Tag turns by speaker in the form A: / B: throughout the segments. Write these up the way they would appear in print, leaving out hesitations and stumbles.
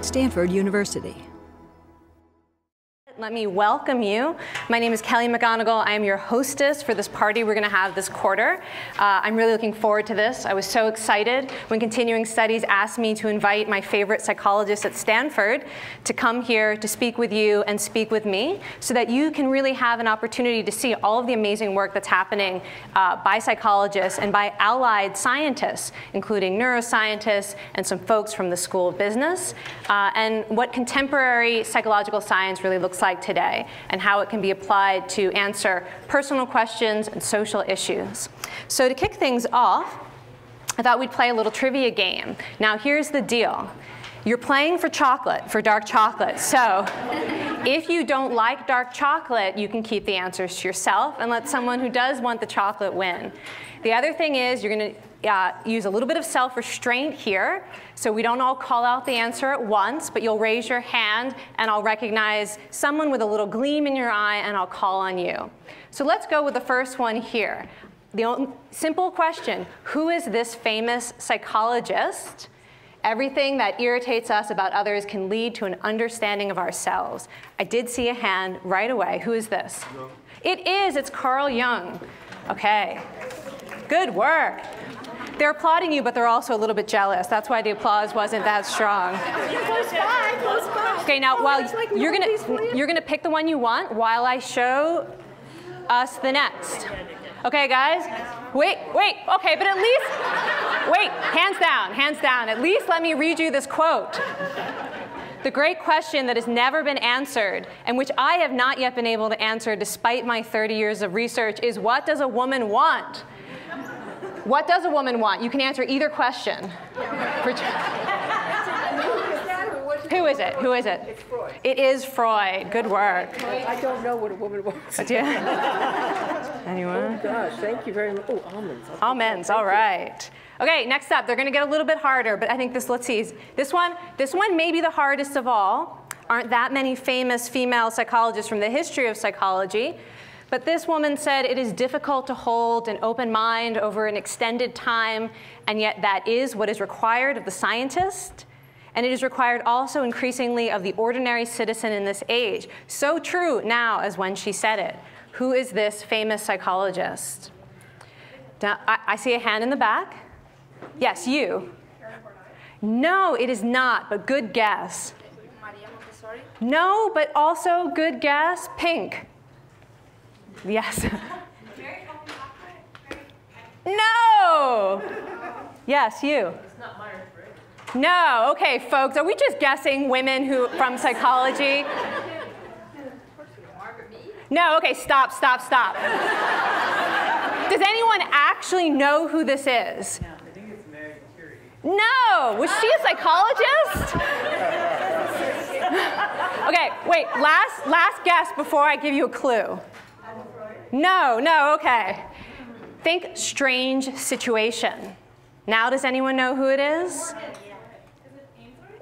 A: Stanford University.
B: Let me welcome you. My name is Kelly McGonigal. I am your hostess for this party we're going to have this quarter. I'm really looking forward to this. I was so excited when Continuing Studies asked me to invite my favorite psychologist at Stanford to come here to speak with you and speak with me so that you can really have an opportunity to see all of the amazing work that's happening by psychologists and by allied scientists, including neuroscientists and some folks from the School of Business, and what contemporary psychological science really looks like today and how it can be applied to answer personal questions and social issues. So to kick things off, I thought we'd play a little trivia game. Now here's the deal. You're playing for chocolate, for dark chocolate. So if you don't like dark chocolate, you can keep the answers to yourself and let someone who does want the chocolate win. The other thing is you're going to use a little bit of self-restraint here, so we don't all call out the answer at once, but you'll raise your hand and I'll recognize someone with a little gleam in your eye and I'll call on you. So let's go with the first one here. The simple question, who is this famous psychologist? Everything that irritates us about others can lead to an understanding of ourselves. I did see a hand right away. Who is this? It is, it's Carl Jung. Okay, good work. They're applauding you, but they're also a little bit jealous. That's why the applause wasn't that strong.
C: Close by, close by.
B: Okay, now while you're gonna pick the one you want while I show us the next. Okay, guys? Wait, okay, but at least, wait, hands down. At least let me read you this quote. The great question that has never been answered, and which I have not yet been able to answer despite my 30 years of research, is what does a woman want? What does a woman want? You can answer either question. Who is it? Who is it?
C: It's Freud.
B: It is Freud. Good work.
C: I don't know what a woman wants.
B: Anyone?
C: Oh gosh, thank you very much. Oh, almonds.
B: Almonds, all right. Okay, next up, they're going to get a little bit harder, but I think this, let's see. This one may be the hardest of all. Aren't that many famous female psychologists from the history of psychology. But this woman said it is difficult to hold an open mind over an extended time, and yet that is what is required of the scientist. And it is required also increasingly of the ordinary citizen in this age. So true now as when she said it. Who is this famous psychologist? Now, I see a hand in the back. Yes, you. No, it is not, but good guess. No, but also good guess. Pink. Yes. No! Yes, you. No, okay, folks, are we just guessing women who from psychology? No, okay, stop. Does anyone actually know who this is?
D: I think it's Mary Curie.
B: No, was she a psychologist? Okay, wait, last guess before I give you a clue. No, okay. Think strange situation. Now does anyone know who it is?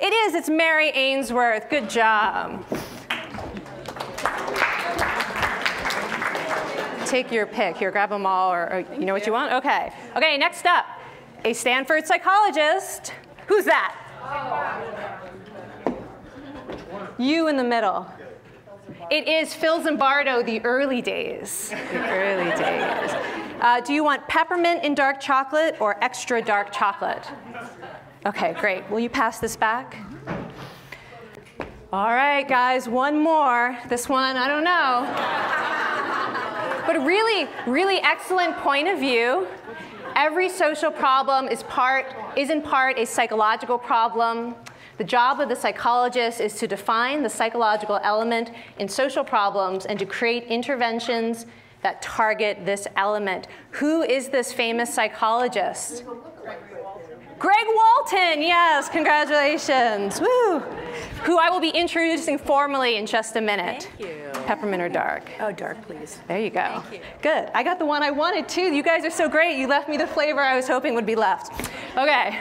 B: It is, it's Mary Ainsworth. Good job. Take your pick. Here, grab them all, or you know what you want? Okay. Okay, next up, a Stanford psychologist. Who's that? You in the middle. It is Phil Zimbardo, the early days. The early days. Do you want peppermint in dark chocolate or extra dark chocolate? Okay, great. Will you pass this back? All right, guys, one more. This one, I don't know. But a really excellent point of view. Every social problem is in part a psychological problem. The job of the psychologist is to define the psychological element in social problems and to create interventions that target this element. Who is this famous psychologist? Greg Walton, yes, congratulations. Woo. Who I will be introducing formally in just a minute.
C: Thank you.
B: Peppermint or dark?
C: Oh, dark, please.
B: There you go.
C: Thank you.
B: Good. I got the one I wanted too. You guys are so great. You left me the flavor I was hoping would be left. Okay.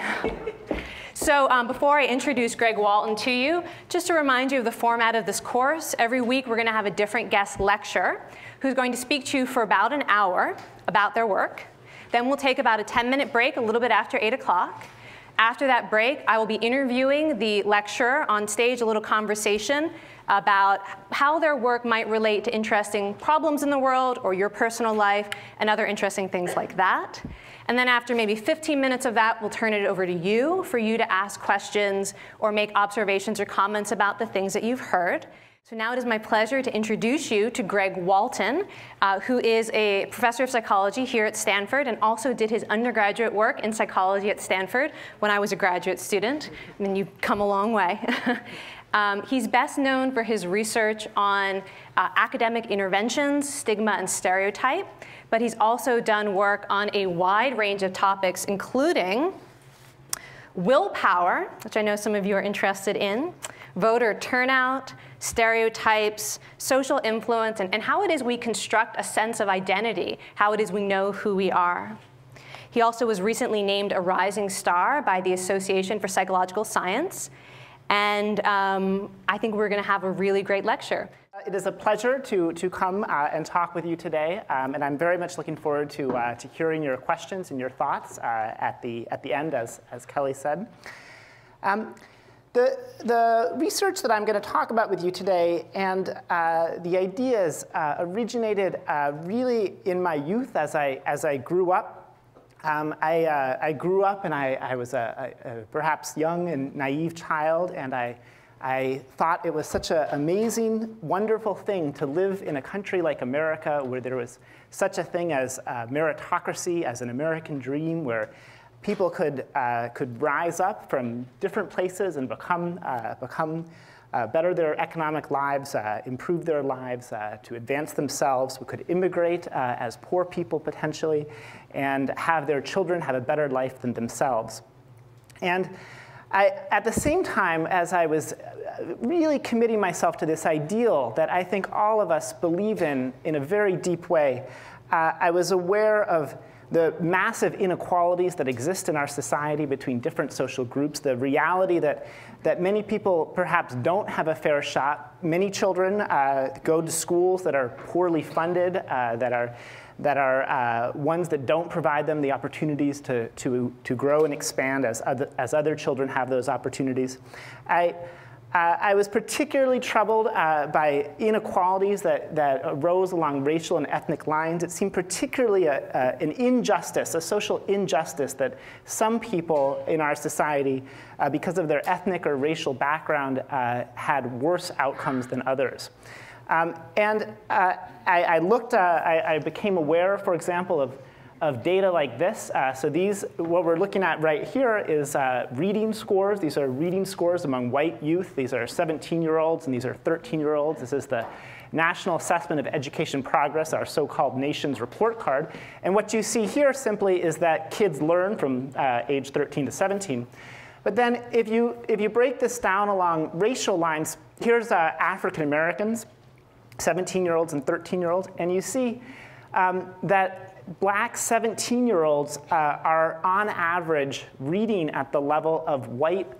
B: So before I introduce Greg Walton to you, just to remind you of the format of this course, every week we're going to have a different guest lecture who's going to speak to you for about an hour about their work. Then we'll take about a 10-minute break a little bit after 8 o'clock. After that break, I will be interviewing the lecturer on stage, a little conversation about how their work might relate to interesting problems in the world or your personal life and other interesting things like that. And then after maybe 15 minutes of that, we'll turn it over to you for you to ask questions or make observations or comments about the things that you've heard. So now it is my pleasure to introduce you to Greg Walton, who is a professor of psychology here at Stanford and also did his undergraduate work in psychology at Stanford when I was a graduate student. I mean, you've come a long way. He's best known for his research on academic interventions, stigma, and stereotype, but he's also done work on a wide range of topics, including willpower, which I know some of you are interested in, voter turnout, stereotypes, social influence, and how it is we construct a sense of identity, how it is we know who we are. He also was recently named a rising star by the Association for Psychological Science, and I think we're going to have a really great lecture.
A: It is a pleasure to come and talk with you today, and I'm very much looking forward to hearing your questions and your thoughts at the end, as Kelly said. The research that I'm going to talk about with you today and the ideas originated really in my youth as I grew up. I grew up and I was a perhaps young and naive child, and I thought it was such an amazing, wonderful thing to live in a country like America where there was such a thing as meritocracy, as an American dream, where people could rise up from different places and better their economic lives, improve their lives, to advance themselves. We could immigrate as poor people potentially, and have their children have a better life than themselves. And at the same time, as I was really committing myself to this ideal that I think all of us believe in a very deep way, I was aware of the massive inequalities that exist in our society between different social groups, the reality that many people perhaps don't have a fair shot. Many children go to schools that are poorly funded, that are ones that don't provide them the opportunities to grow and expand as other children have those opportunities. I was particularly troubled by inequalities that arose along racial and ethnic lines. It seemed particularly an injustice, a social injustice, that some people in our society, because of their ethnic or racial background, had worse outcomes than others. I became aware, for example, of data like this. So what we're looking at right here is reading scores. These are reading scores among white youth. These are 17-year-olds and these are 13-year-olds. This is the National Assessment of Education Progress, our so-called nation's report card. And what you see here simply is that kids learn from age 13 to 17. But then if you break this down along racial lines, here's African Americans, 17-year-olds and 13-year-olds, and you see that Black 17-year-olds are on average reading at the level of white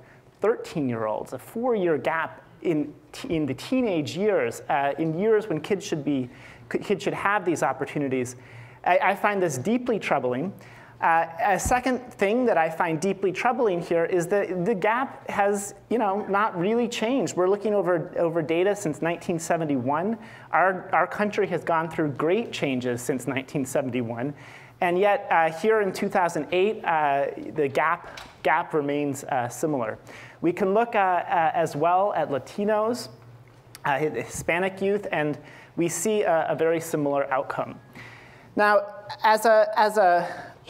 A: 13-year-olds, a 4-year gap in the teenage years, in years when kids should have these opportunities. I find this deeply troubling. A second thing that I find deeply troubling here is that the gap has, not really changed. We're looking over data since 1971. Our country has gone through great changes since 1971, and yet here in 2008, the gap remains similar. We can look as well at Latinos, Hispanic youth, and we see a very similar outcome. Now,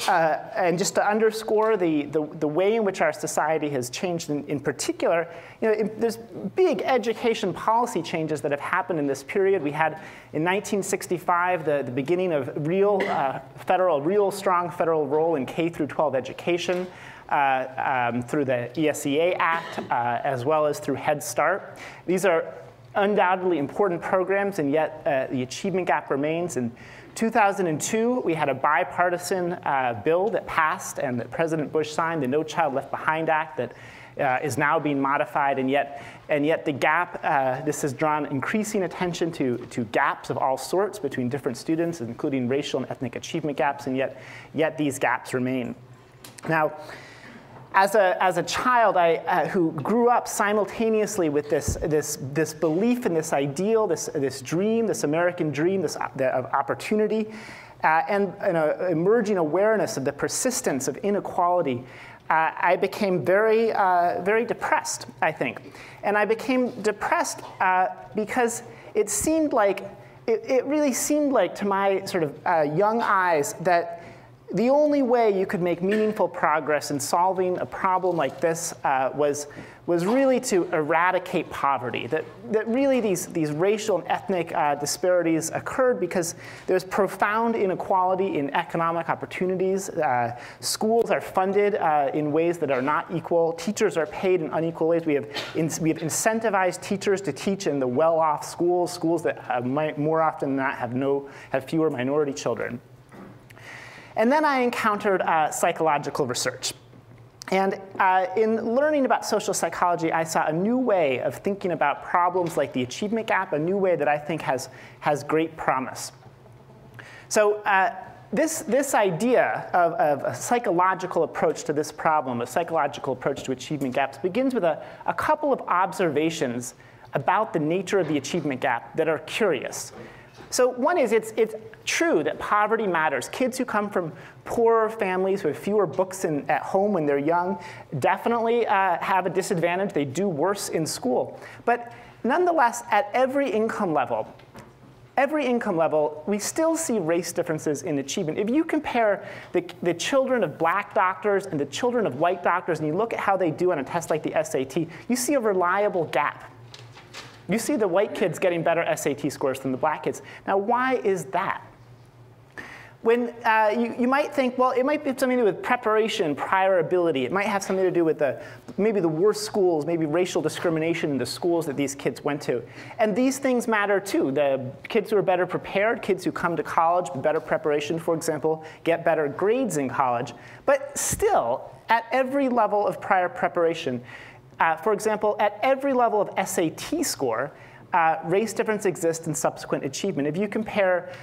A: and just to underscore the way in which our society has changed in particular, there's big education policy changes that have happened in this period. We had in 1965 the beginning of real strong federal role in K through 12 education through the ESEA Act, as well as through Head Start. These are undoubtedly important programs, and yet the achievement gap remains. In 2002, we had a bipartisan bill that passed and that President Bush signed, the No Child Left Behind Act, that is now being modified, and yet the gap, this has drawn increasing attention to gaps of all sorts between different students, including racial and ethnic achievement gaps, and yet these gaps remain. Now, as a child, who grew up simultaneously with this belief in this ideal, this dream, this American dream, of opportunity, and an emerging awareness of the persistence of inequality, I became very, very depressed, I think. And I became depressed because it seemed like, it really seemed like to my sort of young eyes that the only way you could make meaningful progress in solving a problem like this was really to eradicate poverty. That really these racial and ethnic disparities occurred because there's profound inequality in economic opportunities. Schools are funded in ways that are not equal. Teachers are paid in unequal ways. We have incentivized teachers to teach in the well-off schools that might more often than not have fewer minority children. And then I encountered psychological research. And in learning about social psychology, I saw a new way of thinking about problems like the achievement gap, a new way that I think has great promise. So this idea of a psychological approach to this problem, a psychological approach to achievement gaps, begins with a couple of observations about the nature of the achievement gap that are curious. So one is it's true that poverty matters. Kids who come from poorer families with fewer books at home when they're young definitely have a disadvantage. They do worse in school. But nonetheless, at every income level, we still see race differences in achievement. If you compare the children of black doctors and the children of white doctors, and you look at how they do on a test like the SAT, you see a reliable gap. You see the white kids getting better SAT scores than the black kids. Now, why is that? When you might think, well, it might be something to do with preparation, prior ability. It might have something to do with maybe the worst schools, maybe racial discrimination in the schools that these kids went to. And these things matter too. The kids who are better prepared, kids who come to college with better preparation, for example, get better grades in college. But still, at every level of prior preparation, for example, at every level of SAT score, race difference exists in subsequent achievement. If you compare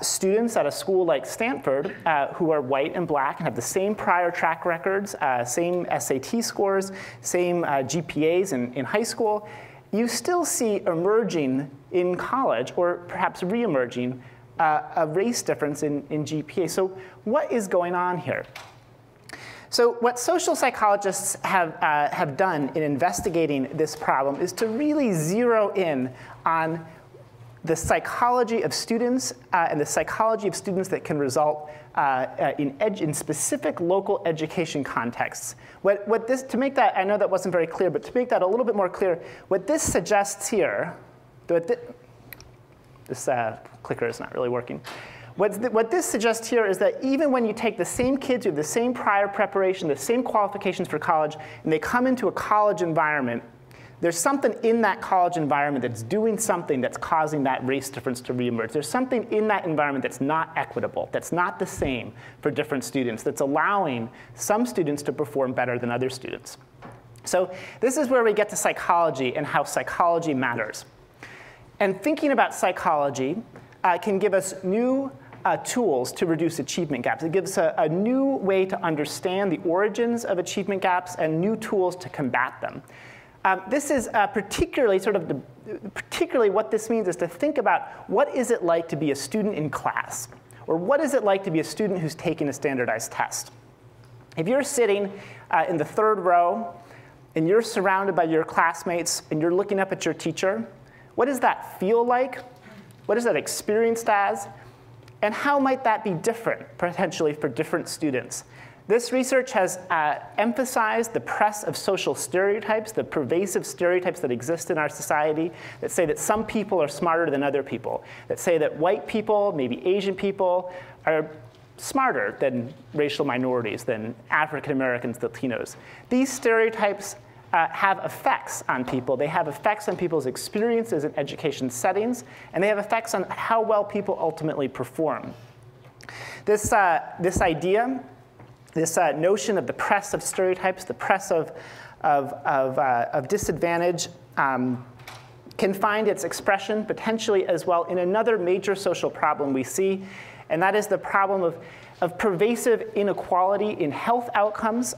A: students at a school like Stanford who are white and black and have the same prior track records, same SAT scores, same GPAs in high school, you still see emerging in college, or perhaps re-emerging, a race difference in GPA. So what is going on here? So what social psychologists have done in investigating this problem is to really zero in on the psychology of students and the psychology of students that can result in specific local education contexts. To make that, I know that wasn't very clear, but to make that a little bit more clear, what this suggests here, this clicker is not really working. What this suggests here is that even when you take the same kids who have the same prior preparation, the same qualifications for college, and they come into a college environment, there's something in that college environment that's doing something that's causing that race difference to reemerge. There's something in that environment that's not equitable, that's not the same for different students, that's allowing some students to perform better than other students. So this is where we get to psychology and how psychology matters. And thinking about psychology can give us new tools to reduce achievement gaps. It gives a new way to understand the origins of achievement gaps and new tools to combat them. This is particularly what this means is to think about what is it like to be a student in class, or what is it like to be a student who's taking a standardized test. If you're sitting in the third row and you're surrounded by your classmates and you're looking up at your teacher, what does that feel like? What is that experienced as? And how might that be different, potentially, for different students? This research has emphasized the press of social stereotypes, the pervasive stereotypes that exist in our society that say that some people are smarter than other people, that say that white people, maybe Asian people, are smarter than racial minorities, than African Americans, Latinos. These stereotypes have effects on people. They have effects on people's experiences in education settings, and they have effects on how well people ultimately perform. This idea, this notion of the press of stereotypes, the press of disadvantage, can find its expression potentially as well in another major social problem we see, and that is the problem of of pervasive inequality in health outcomes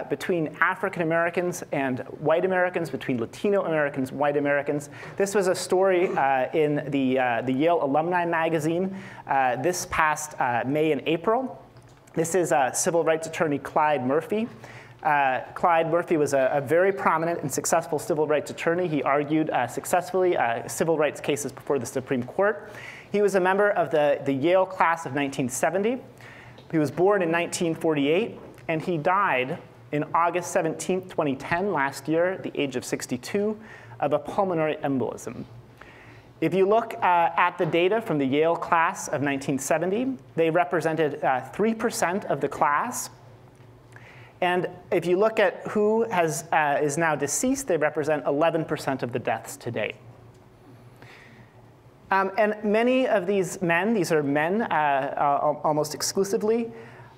A: between African Americans and white Americans, between Latino Americans, white Americans. This was a story in the Yale Alumni Magazine this past May and April. This is civil rights attorney Clyde Murphy. Clyde Murphy was a very prominent and successful civil rights attorney. He argued successfully civil rights cases before the Supreme Court. He was a member of the Yale class of 1970. He was born in 1948, and he died in August 17, 2010, last year, at the age of 62, of a pulmonary embolism. If you look at the data from the Yale class of 1970, they represented 3% of the class. And if you look at who is now deceased, they represent 11% of the deaths to date. And many of these men, these are men almost exclusively,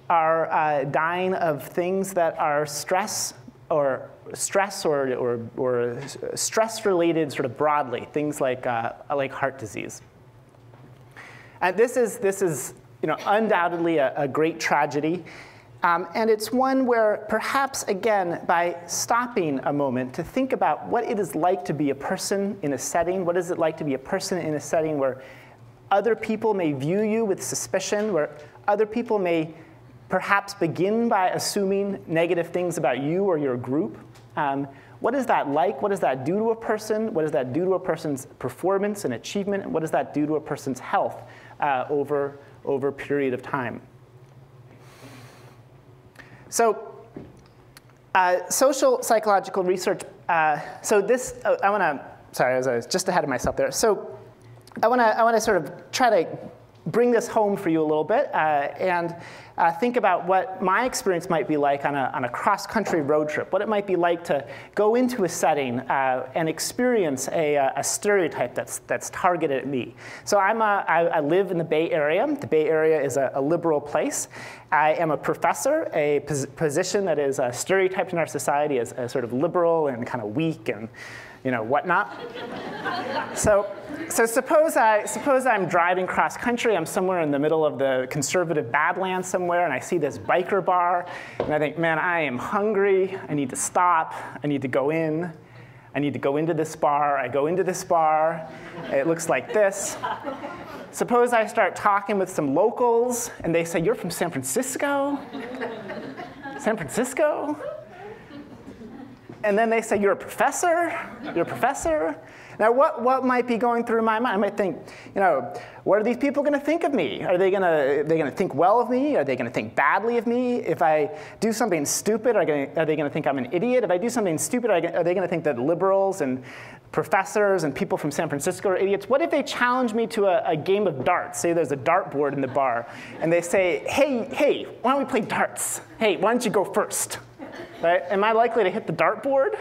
A: are dying of things that are stress-related sort of broadly, things like heart disease. And this is undoubtedly a great tragedy. And it's one where perhaps, again, by stopping a moment to think about what it is like to be a person in a setting, what is it like to be a person in a setting where other people may view you with suspicion, where other people may perhaps begin by assuming negative things about you or your group. What is that like? What does that do to a person? What does that do to a person's performance and achievement? And what does that do to a person's health over a period of time? So social psychological research, so this, I want to, sorry, I was just ahead of myself there. So I want to sort of try to bring this home for you a little bit and think about what my experience might be like on a cross-country road trip, what it might be like to go into a setting and experience a stereotype that's targeted at me. So I live in the Bay Area. The Bay Area is a liberal place. I am a professor, a position that is stereotyped in our society as sort of liberal and kind of weak and whatnot. So suppose I'm driving cross country. I'm somewhere in the middle of the conservative Badlands somewhere, and I see this biker bar, and I think, man, I am hungry. I need to stop. I need to go in. I need to go into this bar. I go into this bar. It looks like this. Suppose I start talking with some locals, and they say, "You're from San Francisco? San Francisco?" And then they say, "You're a professor? You're a professor?" Now, what might be going through my mind? I might think, what are these people going to think of me? Are they going to think well of me? Are they going to think badly of me? If I do something stupid, are they going to think I'm an idiot? If I do something stupid, are they going to think that liberals and professors and people from San Francisco are idiots? What if they challenge me to a game of darts? Say there's a dartboard in the bar, and they say, hey, why don't we play darts? Hey, why don't you go first? Right? Am I likely to hit the dartboard?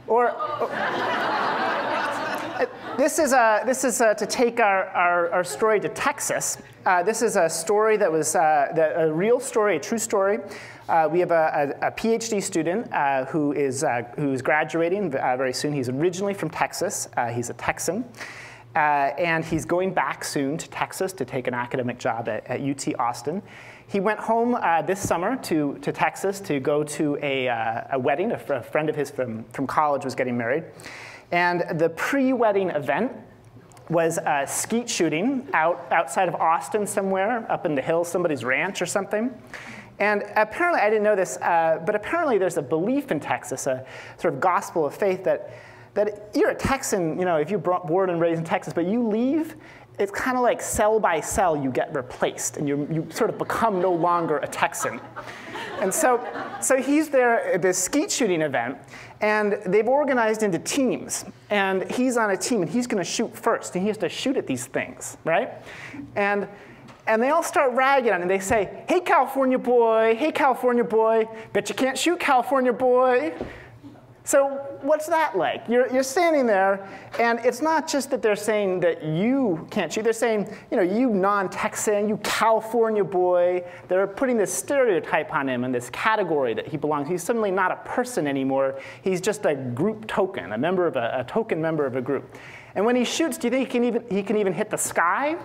A: Or this is to take our story to Texas. This is a story that was a real story, a true story. We have a PhD student who's graduating very soon. He's originally from Texas. He's a Texan. And he's going back soon to Texas to take an academic job at UT Austin. He went home this summer to Texas to go to a wedding. A friend of his from college was getting married. And the pre-wedding event was skeet shooting outside of Austin somewhere, up in the hills, somebody's ranch or something. And apparently, I didn't know this, but apparently there's a belief in Texas, a sort of gospel of faith that you're a Texan, if you're born and raised in Texas, but you leave, it's kind of like cell by cell you get replaced, and you sort of become no longer a Texan. And so he's there at this skeet shooting event, and they've organized into teams. And he's on a team, and he's going to shoot first, and he has to shoot at these things, right? And they all start ragging on him, and they say, "Hey, California boy, bet you can't shoot, California boy." So what's that like? You're standing there, and it's not just that they're saying that you can't shoot. They're saying, you non-Texan, you California boy. They're putting this stereotype on him in this category that he belongs. He's suddenly not a person anymore. He's just a group token, a token member of a group. And when he shoots, do you think he can even hit the sky?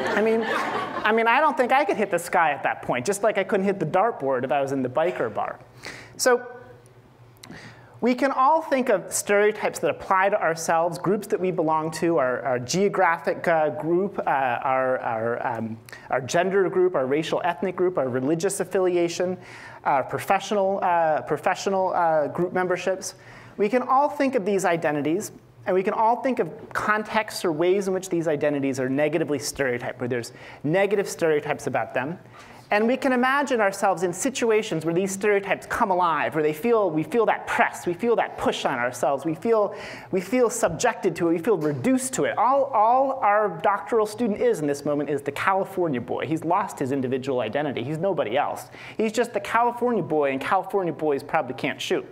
A: I mean, I don't think I could hit the sky at that point, just like I couldn't hit the dartboard if I was in the biker bar. So we can all think of stereotypes that apply to ourselves, groups that we belong to, our geographic group, our gender group, our racial ethnic group, our religious affiliation, our professional group memberships. We can all think of these identities, and we can all think of contexts or ways in which these identities are negatively stereotyped, where there's negative stereotypes about them. And we can imagine ourselves in situations where these stereotypes come alive, where we feel that press, we feel that push on ourselves, we feel subjected to it, we feel reduced to it. All our doctoral student is in this moment is the California boy. He's lost his individual identity. He's nobody else. He's just the California boy, and California boys probably can't shoot.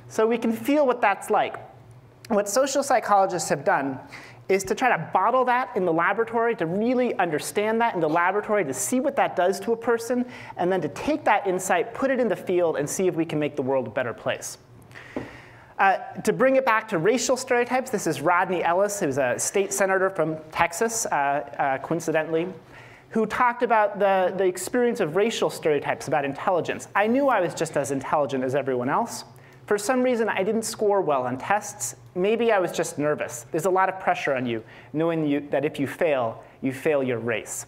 A: So we can feel what that's like. What social psychologists have done is to try to bottle that in the laboratory, to really understand that in the laboratory, to see what that does to a person, and then to take that insight, put it in the field, and see if we can make the world a better place. To bring it back to racial stereotypes, this is Rodney Ellis, who's a state senator from Texas, coincidentally, who talked about the experience of racial stereotypes about intelligence. I knew I was just as intelligent as everyone else. For some reason, I didn't score well on tests. Maybe I was just nervous. There's a lot of pressure on you, knowing that if you fail your race.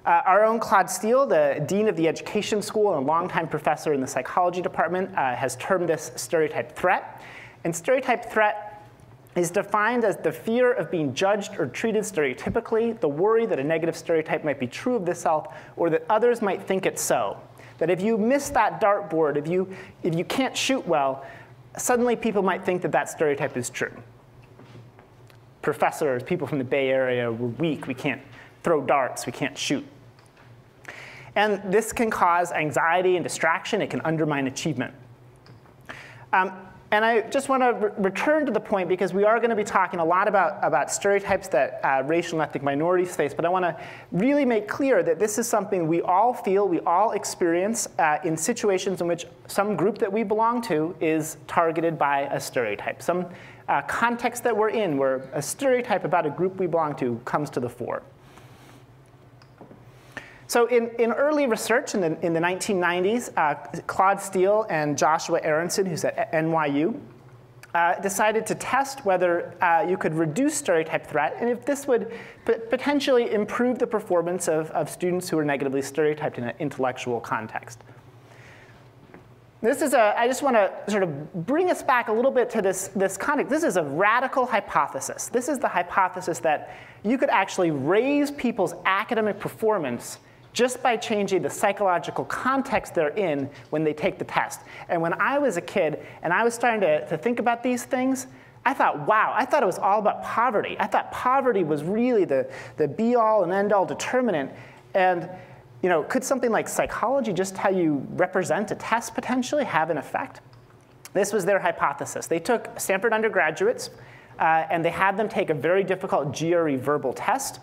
A: Our own Claude Steele, the dean of the education school and a longtime professor in the psychology department, has termed this stereotype threat. And stereotype threat is defined as the fear of being judged or treated stereotypically, the worry that a negative stereotype might be true of the self, or that others might think it so. That if you miss that dartboard, if you can't shoot well, suddenly people might think that that stereotype is true. Professors, people from the Bay Area, we're weak, we can't throw darts, we can't shoot. And this can cause anxiety and distraction. It can undermine achievement. And I just want to return to the point, because we are going to be talking a lot about stereotypes that racial and ethnic minorities face. But I want to really make clear that this is something we all feel, we all experience in situations in which some group that we belong to is targeted by a stereotype. Some context that we're in where a stereotype about a group we belong to comes to the fore. So in early research in the 1990s, Claude Steele and Joshua Aronson, who's at NYU, decided to test whether you could reduce stereotype threat, and if this would potentially improve the performance of students who are negatively stereotyped in an intellectual context. I just want to sort of bring us back a little bit to this context. This is a radical hypothesis. This is the hypothesis that you could actually raise people's academic performance just by changing the psychological context they're in when they take the test. And when I was a kid and I was starting to think about these things, I thought, wow, I thought it was all about poverty. I thought poverty was really the be-all and end-all determinant. And could something like psychology, just how you represent a test potentially, have an effect? This was their hypothesis. They took Stanford undergraduates, and they had them take a very difficult GRE verbal test.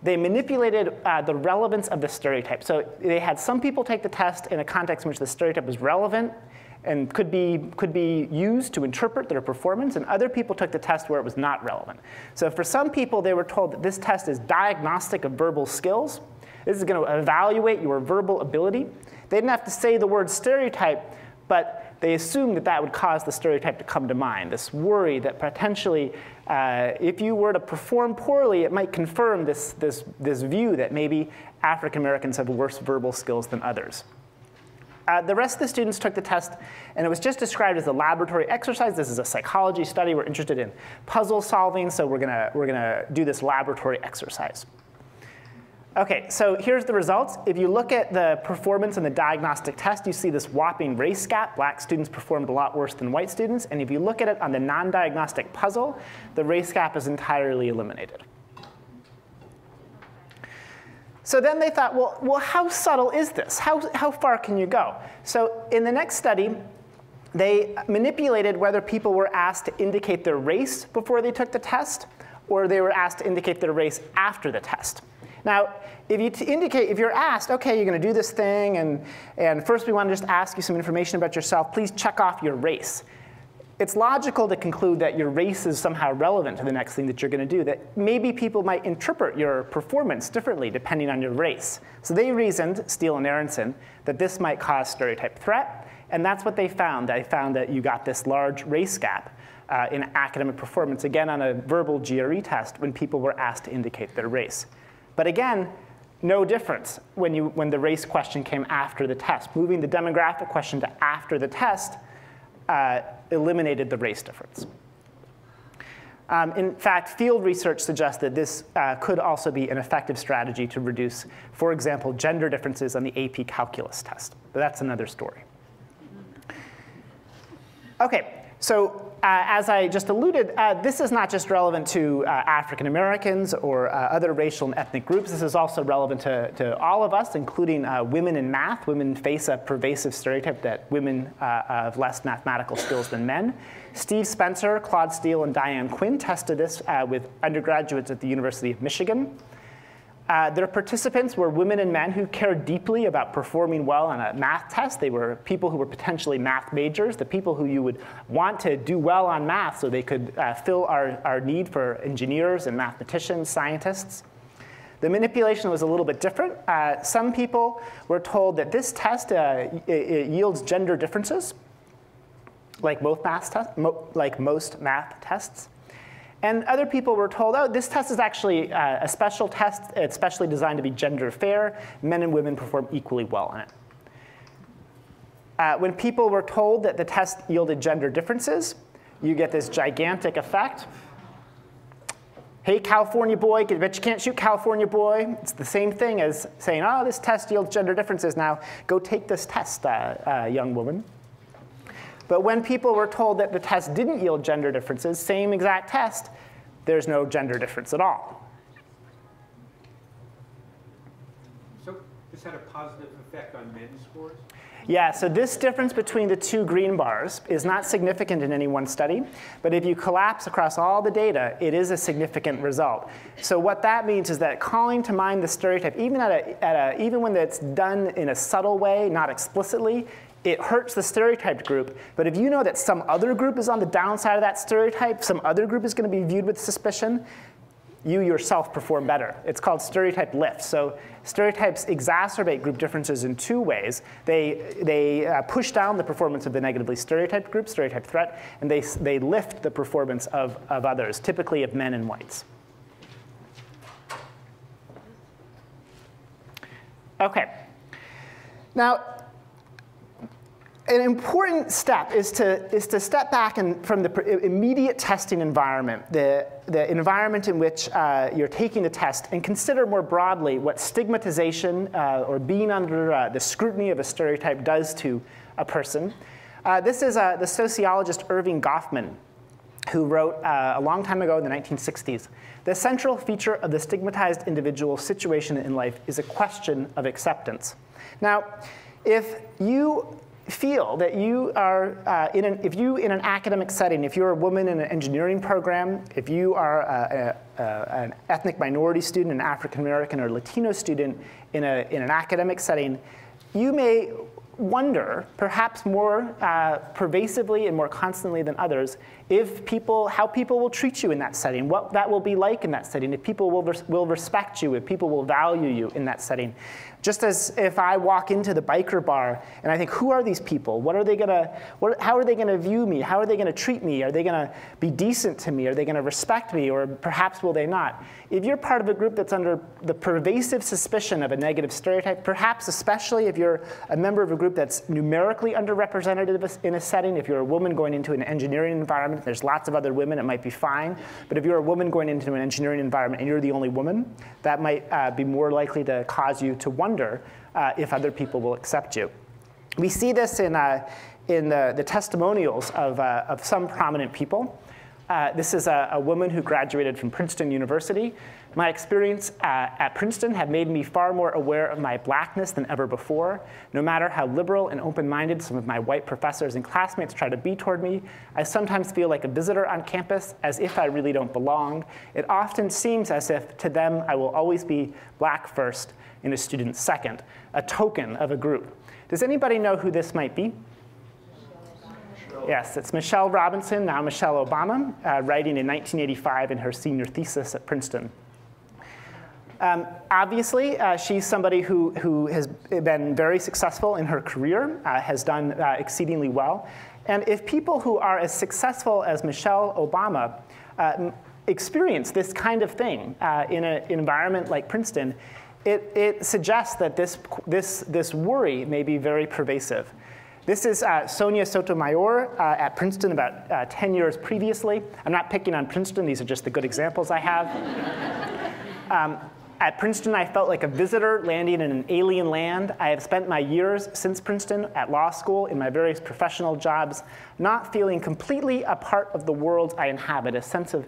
A: They manipulated the relevance of the stereotype. So they had some people take the test in a context in which the stereotype was relevant and could be used to interpret their performance, and other people took the test where it was not relevant. So for some people, they were told that this test is diagnostic of verbal skills. This is going to evaluate your verbal ability. They didn't have to say the word stereotype, but they assumed that would cause the stereotype to come to mind, this worry that potentially if you were to perform poorly, it might confirm this view that maybe African Americans have worse verbal skills than others. The rest of the students took the test, and it was just described as a laboratory exercise. This is a psychology study. We're interested in puzzle solving, so we're gonna do this laboratory exercise. OK, so here's the results. If you look at the performance in the diagnostic test, you see this whopping race gap. Black students performed a lot worse than white students. And if you look at it on the non-diagnostic puzzle, the race gap is entirely eliminated. So then they thought, well, how subtle is this? How far can you go? So in the next study, they manipulated whether people were asked to indicate their race before they took the test, or they were asked to indicate their race after the test. Now, if you're asked, okay, you're going to do this thing, and first we want to just ask you some information about yourself, please check off your race. It's logical to conclude that your race is somehow relevant to the next thing that you're going to do, that maybe people might interpret your performance differently depending on your race. So they reasoned, Steele and Aronson, that this might cause stereotype threat, and that's what they found. They found that you got this large race gap in academic performance, again on a verbal GRE test when people were asked to indicate their race. But again, no difference when the race question came after the test. Moving the demographic question to after the test eliminated the race difference. In fact, field research suggests that this could also be an effective strategy to reduce, for example, gender differences on the AP calculus test. But that's another story. OK, so as I just alluded, this is not just relevant to African Americans or other racial and ethnic groups. This is also relevant to all of us, including women in math. Women face a pervasive stereotype that women have less mathematical skills than men. Steve Spencer, Claude Steele, and Diane Quinn tested this with undergraduates at the University of Michigan. Their participants were women and men who cared deeply about performing well on a math test. They were people who were potentially math majors, the people who you would want to do well on math so they could fill our need for engineers and mathematicians, scientists. The manipulation was a little bit different. Some people were told that this test it yields gender differences, like most math tests. And other people were told, oh, this test is actually a special test. It's specially designed to be gender fair. Men and women perform equally well on it. When people were told that the test yielded gender differences, you get this gigantic effect. Hey, California boy, bet you can't shoot, California boy. It's the same thing as saying, oh, this test yields gender differences. Now, go take this test, young woman. But when people were told that the test didn't yield gender differences, same exact test, there's no gender difference at all.
D: So this had a positive effect on men's scores?
A: Yeah, so this difference between the two green bars is not significant in any one study. But if you collapse across all the data, it is a significant result. So what that means is that calling to mind the stereotype, even when it's done in a subtle way, not explicitly, it hurts the stereotyped group. But if you know that some other group is on the downside of that stereotype, some other group is going to be viewed with suspicion, you yourself perform better. It's called stereotype lift. So stereotypes exacerbate group differences in two ways. They push down the performance of the negatively stereotyped group, stereotype threat, and they lift the performance of others, typically of men and whites. OK. Now, an important step is to step back from the immediate testing environment, the environment in which you're taking the test, and consider more broadly what stigmatization or being under the scrutiny of a stereotype does to a person. This is the sociologist Irving Goffman, who wrote a long time ago in the 1960s, "The central feature of the stigmatized individual's situation in life is a question of acceptance." Now, if you feel that you are in an academic setting, if you're a woman in an engineering program, if you are an ethnic minority student, an African American or Latino student in an academic setting, you may wonder, perhaps more pervasively and more constantly than others, how people will treat you in that setting, what that will be like in that setting, if people will respect you, if people will value you in that setting. Just as if I walk into the biker bar and I think, who are these people? How are they going to view me? How are they going to treat me? Are they going to be decent to me? Are they going to respect me? Or perhaps will they not? If you're part of a group that's under the pervasive suspicion of a negative stereotype, perhaps especially if you're a member of a group that's numerically underrepresented in a setting, if you're a woman going into an engineering environment, there's lots of other women, it might be fine. But if you're a woman going into an engineering environment and you're the only woman, that might be more likely to cause you to wonder if other people will accept you. We see this in the testimonials of some prominent people. This is a woman who graduated from Princeton University, My experience at Princeton have made me far more aware of my blackness than ever before. No matter how liberal and open-minded some of my white professors and classmates try to be toward me, I sometimes feel like a visitor on campus, as if I really don't belong. It often seems as if to them I will always be black first and a student second, a token of a group. Does anybody know who this might be? Yes, it's Michelle Robinson, now Michelle Obama, writing in 1985 in her senior thesis at Princeton. Obviously, she's somebody who has been very successful in her career, has done exceedingly well. And if people who are as successful as Michelle Obama experience this kind of thing in an environment like Princeton, it suggests that this worry may be very pervasive. This is Sonia Sotomayor at Princeton about 10 years previously. I'm not picking on Princeton. These are just the good examples I have. At Princeton, I felt like a visitor landing in an alien land. I have spent my years since Princeton at law school in my various professional jobs, not feeling completely a part of the world I inhabit, a sense of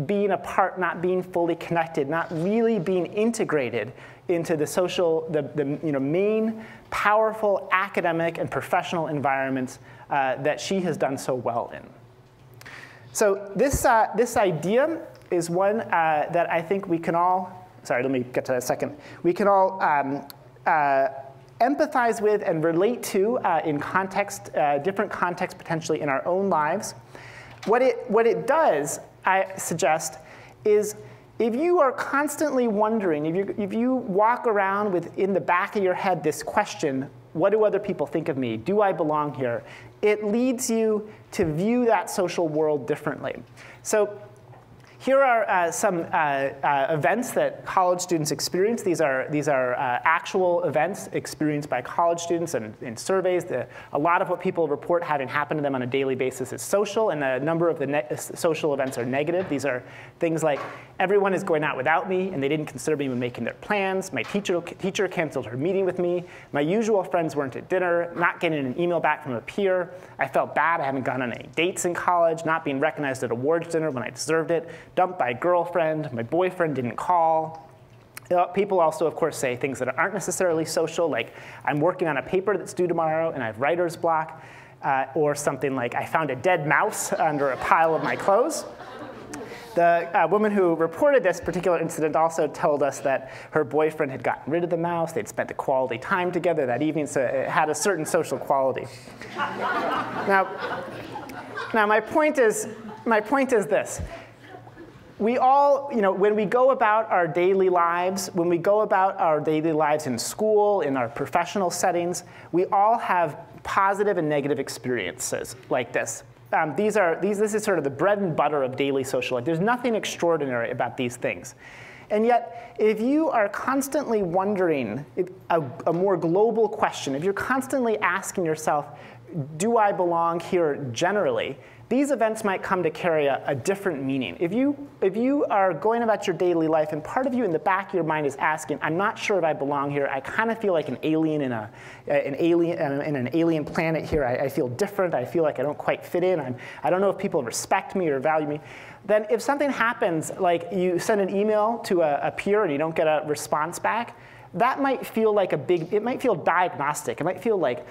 A: being apart, not being fully connected, not really being integrated into the social, the main powerful academic and professional environments that she has done so well in. So this idea is one that I think we can all, sorry, let me get to that in a second. We can all empathize with and relate to in context, different contexts potentially in our own lives. What it does, I suggest, is if you are constantly wondering, if you walk around with in the back of your head this question, what do other people think of me? Do I belong here? It leads you to view that social world differently. So here are some events that college students experience. These are actual events experienced by college students, and in surveys, a lot of what people report having happened to them on a daily basis is social, and a number of the social events are negative. These are things like, everyone is going out without me, and they didn't consider me when making their plans. My teacher canceled her meeting with me. My usual friends weren't at dinner. Not getting an email back from a peer. I felt bad. I haven't gone on any dates in college. Not being recognized at awards dinner when I deserved it. Dumped by a girlfriend. My boyfriend didn't call. People also, of course, say things that aren't necessarily social, like I'm working on a paper that's due tomorrow and I have writer's block, or something like I found a dead mouse under a pile of my clothes. The woman who reported this particular incident also told us that her boyfriend had gotten rid of the mouse. They'd spent a quality time together that evening, so it had a certain social quality. Now my point is this. We all, when we go about our daily lives, when we go about our daily lives in school, in our professional settings, we all have positive and negative experiences like this. This is sort of the bread and butter of daily social life. There's nothing extraordinary about these things. And yet, if you are constantly wondering a more global question, if you're constantly asking yourself, do I belong here generally, these events might come to carry a different meaning. If you are going about your daily life and part of you in the back of your mind is asking, I'm not sure if I belong here. I kind of feel like an alien in an alien planet here. I feel different. I feel like I don't quite fit in. I don't know if people respect me or value me. Then if something happens, like you send an email to a peer and you don't get a response back, that might feel like it might feel diagnostic. It might feel like,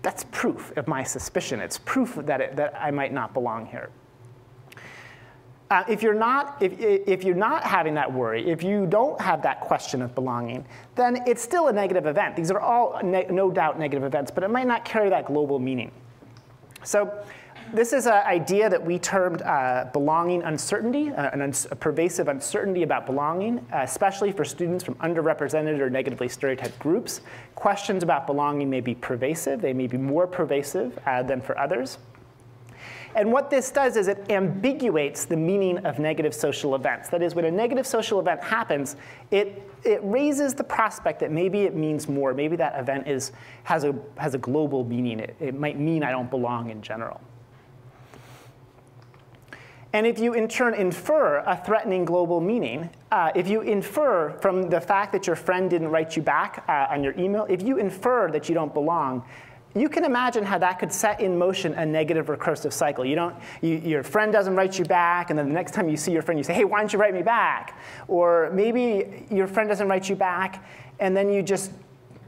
A: that's proof of my suspicion. It's proof that I might not belong here. If you're not having that worry, if you don't have that question of belonging, then it's still a negative event. These are all no doubt negative events, but it might not carry that global meaning. So this is an idea that we termed belonging uncertainty, a pervasive uncertainty about belonging, especially for students from underrepresented or negatively stereotyped groups. Questions about belonging may be pervasive. They may be more pervasive than for others. And what this does is it ambiguates the meaning of negative social events. That is, when a negative social event happens, it raises the prospect that maybe it means more. Maybe that event has a global meaning. It might mean I don't belong in general. And if you in turn infer a threatening global meaning, if you infer from the fact that your friend didn't write you back on your email, if you infer that you don't belong, you can imagine how that could set in motion a negative recursive cycle. Your friend doesn't write you back, and then the next time you see your friend, you say, hey, why don't you write me back? Or maybe your friend doesn't write you back, and then you just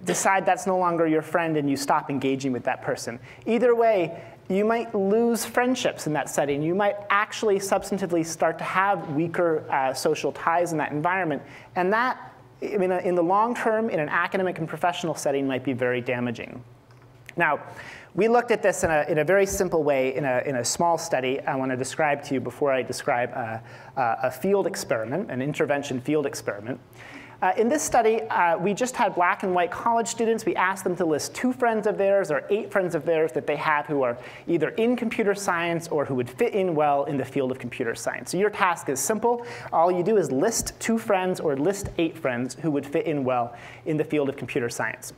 A: decide that's no longer your friend, and you stop engaging with that person. Either way, you might lose friendships in that setting. You might actually substantively start to have weaker social ties in that environment. And that, I mean, in the long term, in an academic and professional setting, might be very damaging. Now, we looked at this in a very simple way in a small study I want to describe to you before I describe a field experiment, an intervention field experiment. In this study, we just had black and white college students. We asked them to list 2 friends of theirs or 8 friends of theirs that they have who are either in computer science or who would fit in well in the field of computer science. So your task is simple. All you do is list 2 friends or list 8 friends who would fit in well in the field of computer science.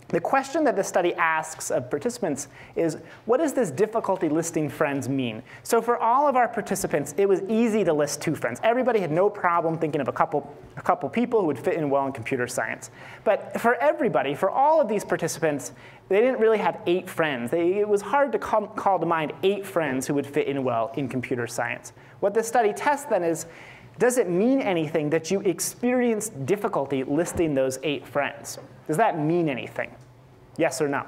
A: The question that the study asks of participants is, what does this difficulty listing friends mean? So for all of our participants, it was easy to list 2 friends. Everybody had no problem thinking of a couple people who would fit in well in computer science. But for everybody, for all of these participants, they didn't really have 8 friends. It was hard to call to mind 8 friends who would fit in well in computer science. What the study tests then is, does it mean anything that you experienced difficulty listing those 8 friends? Does that mean anything? Yes or no?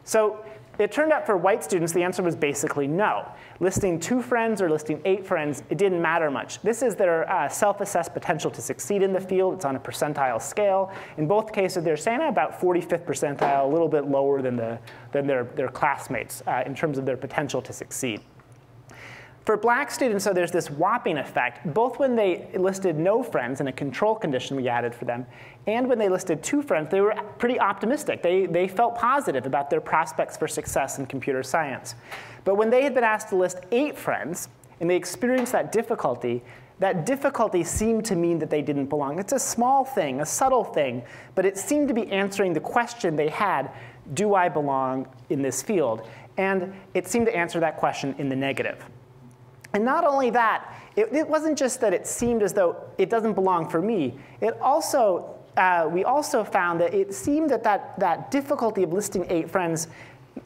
A: So it turned out for white students, the answer was basically no. Listing 2 friends or listing 8 friends, it didn't matter much. This is their self-assessed potential to succeed in the field. It's on a percentile scale. In both cases, they're saying about 45th percentile, a little bit lower than their classmates in terms of their potential to succeed. For black students, so there's this whopping effect, both when they listed no friends in a control condition we added for them, and when they listed 2 friends, they were pretty optimistic. They felt positive about their prospects for success in computer science. But when they had been asked to list 8 friends, and they experienced that difficulty seemed to mean that they didn't belong. It's a small thing, a subtle thing, but it seemed to be answering the question they had, do I belong in this field? And it seemed to answer that question in the negative. And not only that, it wasn't just that it seemed as though it doesn't belong for me. It also, we also found that it seemed that difficulty of listing 8 friends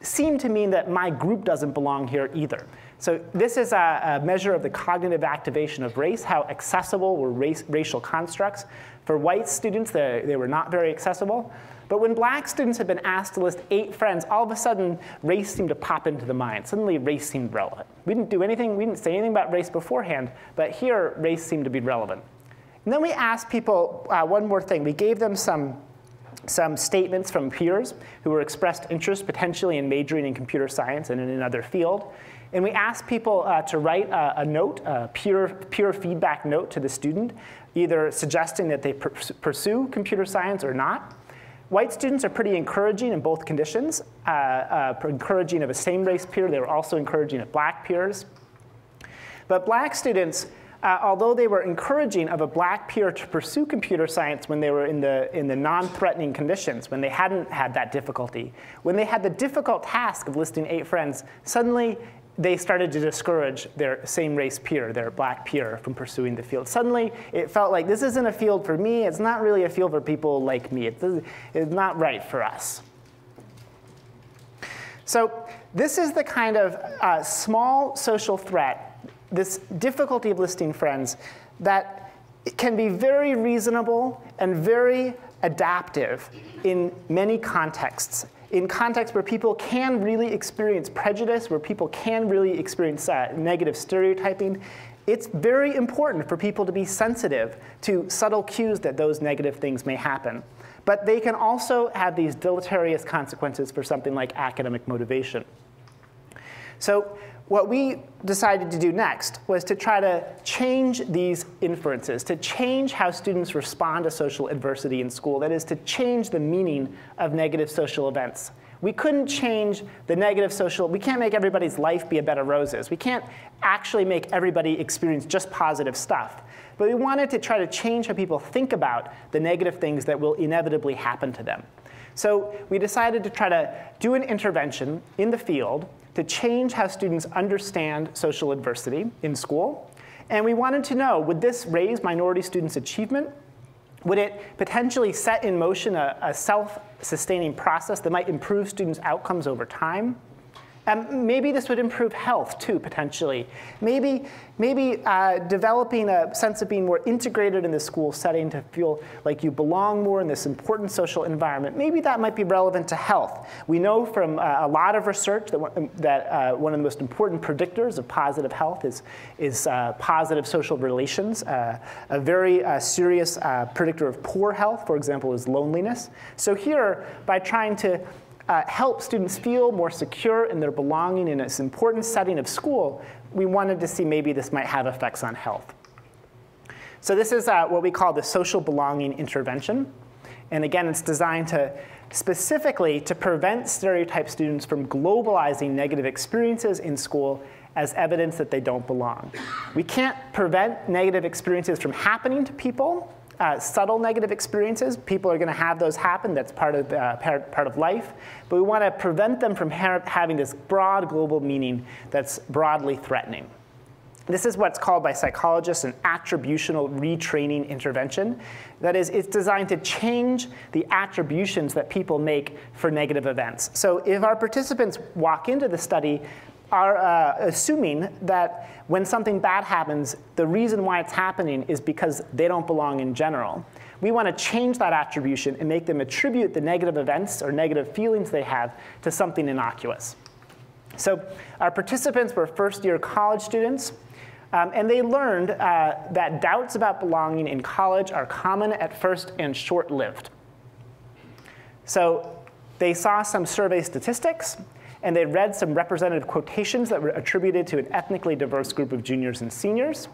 A: seemed to mean that my group doesn't belong here either. So this is a measure of the cognitive activation of race, how accessible were racial constructs. For white students, they were not very accessible. But when black students had been asked to list 8 friends, all of a sudden, race seemed to pop into the mind. Suddenly, race seemed relevant. We didn't do anything, we didn't say anything about race beforehand, but here, race seemed to be relevant. And then we asked people one more thing. We gave them some statements from peers who were expressed interest potentially in majoring in computer science and in another field. And we asked people to write a note, a peer feedback note to the student, either suggesting that they pursue computer science or not. White students are pretty encouraging in both conditions, encouraging of a same-race peer. They were also encouraging of black peers. But black students, although they were encouraging of a black peer to pursue computer science when they were in the non-threatening conditions, when they hadn't had that difficulty, when they had the difficult task of listing 8 friends, suddenly they started to discourage their same-race peer, their black peer, from pursuing the field. Suddenly, it felt like this isn't a field for me. It's not really a field for people like me. It's not right for us. So this is the kind of small social threat, this difficulty of listing friends, that can be very reasonable and very adaptive in many contexts. In contexts where people can really experience prejudice, where people can really experience negative stereotyping, it's very important for people to be sensitive to subtle cues that those negative things may happen. But they can also have these deleterious consequences for something like academic motivation. So what we decided to do next was to try to change these inferences, to change how students respond to social adversity in school. That is, to change the meaning of negative social events. We couldn't change the negative social, we can't make everybody's life be a bed of roses. We can't actually make everybody experience just positive stuff. But we wanted to try to change how people think about the negative things that will inevitably happen to them. So we decided to try to do an intervention in the field to change how students understand social adversity in school. And we wanted to know, would this raise minority students' achievement? Would it potentially set in motion a self-sustaining process that might improve students' outcomes over time? Maybe this would improve health, too, potentially. Maybe developing a sense of being more integrated in the school setting to feel like you belong more in this important social environment. Maybe that might be relevant to health. We know from a lot of research that one of the most important predictors of positive health is positive social relations. A very serious predictor of poor health, for example, is loneliness. So here, by trying to help students feel more secure in their belonging in this important setting of school, we wanted to see maybe this might have effects on health. So this is what we call the social belonging intervention. And again, it's designed to specifically to prevent stereotype students from globalizing negative experiences in school as evidence that they don't belong. We can't prevent negative experiences from happening to people. Subtle negative experiences, people are going to have those happen. That's part of life. But we want to prevent them from having this broad global meaning that's broadly threatening. This is what's called by psychologists an attributional retraining intervention. That is, it's designed to change the attributions that people make for negative events. So if our participants walk into the study are assuming that when something bad happens, the reason why it's happening is because they don't belong in general. We want to change that attribution and make them attribute the negative events or negative feelings they have to something innocuous. So our participants were first-year college students, and they learned that doubts about belonging in college are common at first and short-lived. So they saw some survey statistics, and they read some representative quotations that were attributed to an ethnically diverse group of juniors and seniors.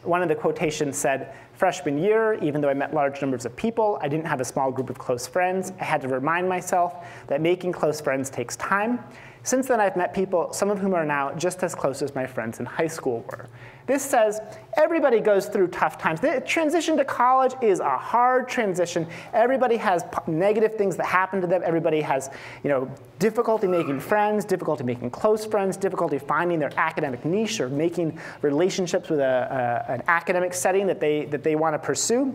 A: One of the quotations said, "Freshman year, even though I met large numbers of people, I didn't have a small group of close friends. I had to remind myself that making close friends takes time. Since then, I've met people, some of whom are now just as close as my friends in high school were." This says everybody goes through tough times. The transition to college is a hard transition. Everybody has negative things that happen to them. Everybody has, difficulty making friends, difficulty making close friends, difficulty finding their academic niche or making relationships with an academic setting that they want to pursue.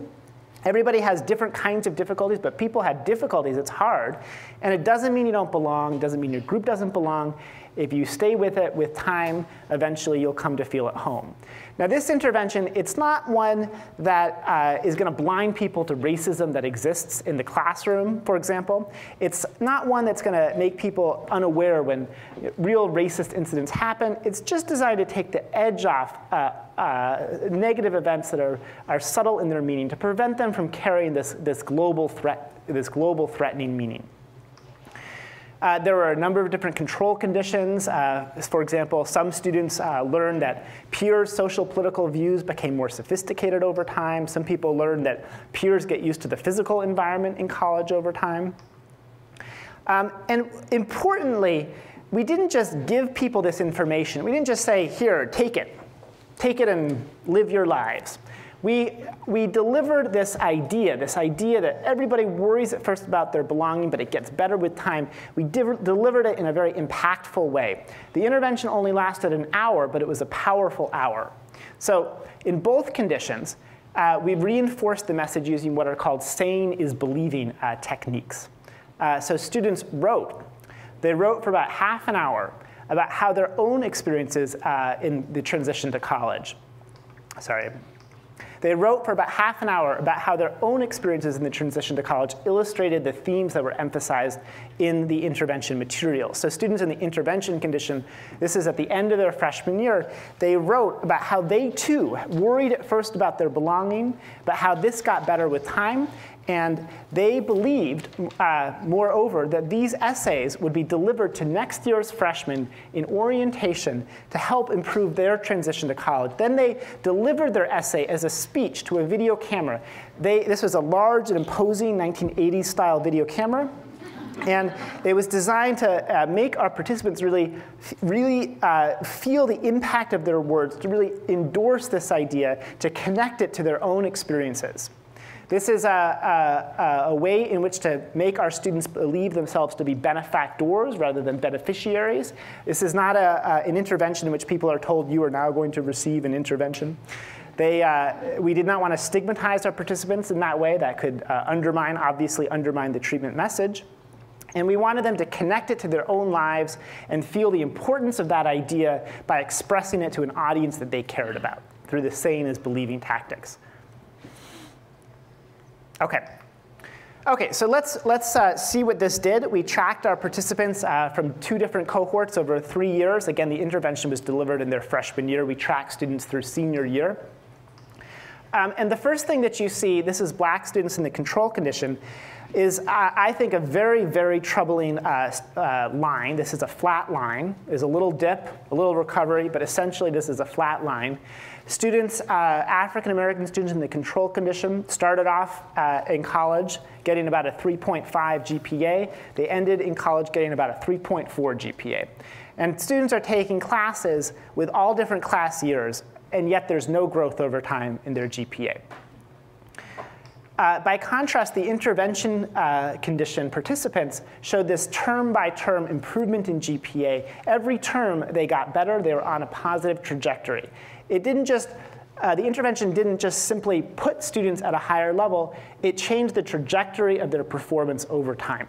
A: Everybody has different kinds of difficulties, but people have difficulties. It's hard. And it doesn't mean you don't belong. It doesn't mean your group doesn't belong. If you stay with it with time, eventually you'll come to feel at home. Now this intervention, it's not one that is going to blind people to racism that exists in the classroom, for example. It's not one that's going to make people unaware when real racist incidents happen. It's just designed to take the edge off negative events that are subtle in their meaning, to prevent them from carrying this global threatening meaning. There were a number of different control conditions. For example, some students learned that peers' social political views became more sophisticated over time. Some people learned that peers get used to the physical environment in college over time. And importantly, we didn't just give people this information. We didn't just say, here, take it. Take it and live your lives. We delivered this idea that everybody worries at first about their belonging, but it gets better with time. We delivered it in a very impactful way. The intervention only lasted an hour, but it was a powerful hour. So in both conditions, we reinforced the message using what are called saying is believing techniques. So students wrote. They wrote for about half an hour about how their own experiences in the transition to college. They wrote for about half an hour about how their own experiences in the transition to college illustrated the themes that were emphasized in the intervention material. So students in the intervention condition, this is at the end of their freshman year, they wrote about how they too worried at first about their belonging, but how this got better with time. And they believed, moreover, that these essays would be delivered to next year's freshmen in orientation to help improve their transition to college. Then they delivered their essay as a speech to a video camera. This was a large and imposing 1980s style video camera. And it was designed to make our participants really feel the impact of their words, to really endorse this idea, to connect it to their own experiences. This is a way in which to make our students believe themselves to be benefactors rather than beneficiaries. This is not an intervention in which people are told you are now going to receive an intervention. We did not want to stigmatize our participants in that way. That could obviously undermine the treatment message. And we wanted them to connect it to their own lives and feel the importance of that idea by expressing it to an audience that they cared about through the saying is believing tactics. Okay, so let's see what this did. We tracked our participants from 2 different cohorts over 3 years. Again, the intervention was delivered in their freshman year. We tracked students through senior year. And the first thing that you see, this is black students in the control condition, is I think a very, very troubling line. This is a flat line. There's a little dip, a little recovery, but essentially this is a flat line. Students, African-American students in the control condition started off in college getting about a 3.5 GPA. They ended in college getting about a 3.4 GPA. And students are taking classes with all different class years, and yet there's no growth over time in their GPA. By contrast, the intervention condition participants showed this term-by-term improvement in GPA. Every term they got better. They were on a positive trajectory. It didn't just, the intervention didn't just simply put students at a higher level. It changed the trajectory of their performance over time.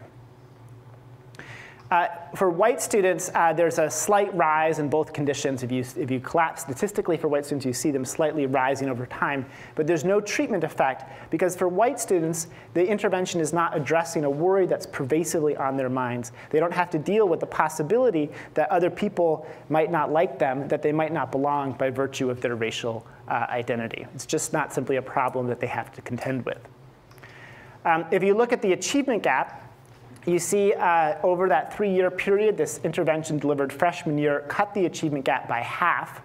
A: For white students, there's a slight rise in both conditions. If you collapse statistically for white students, you see them slightly rising over time. But there's no treatment effect, because for white students, the intervention is not addressing a worry that's pervasively on their minds. They don't have to deal with the possibility that other people might not like them, that they might not belong by virtue of their racial identity. It's just not simply a problem that they have to contend with. If you look at the achievement gap, you see over that 3-year period, this intervention delivered freshman year cut the achievement gap by half.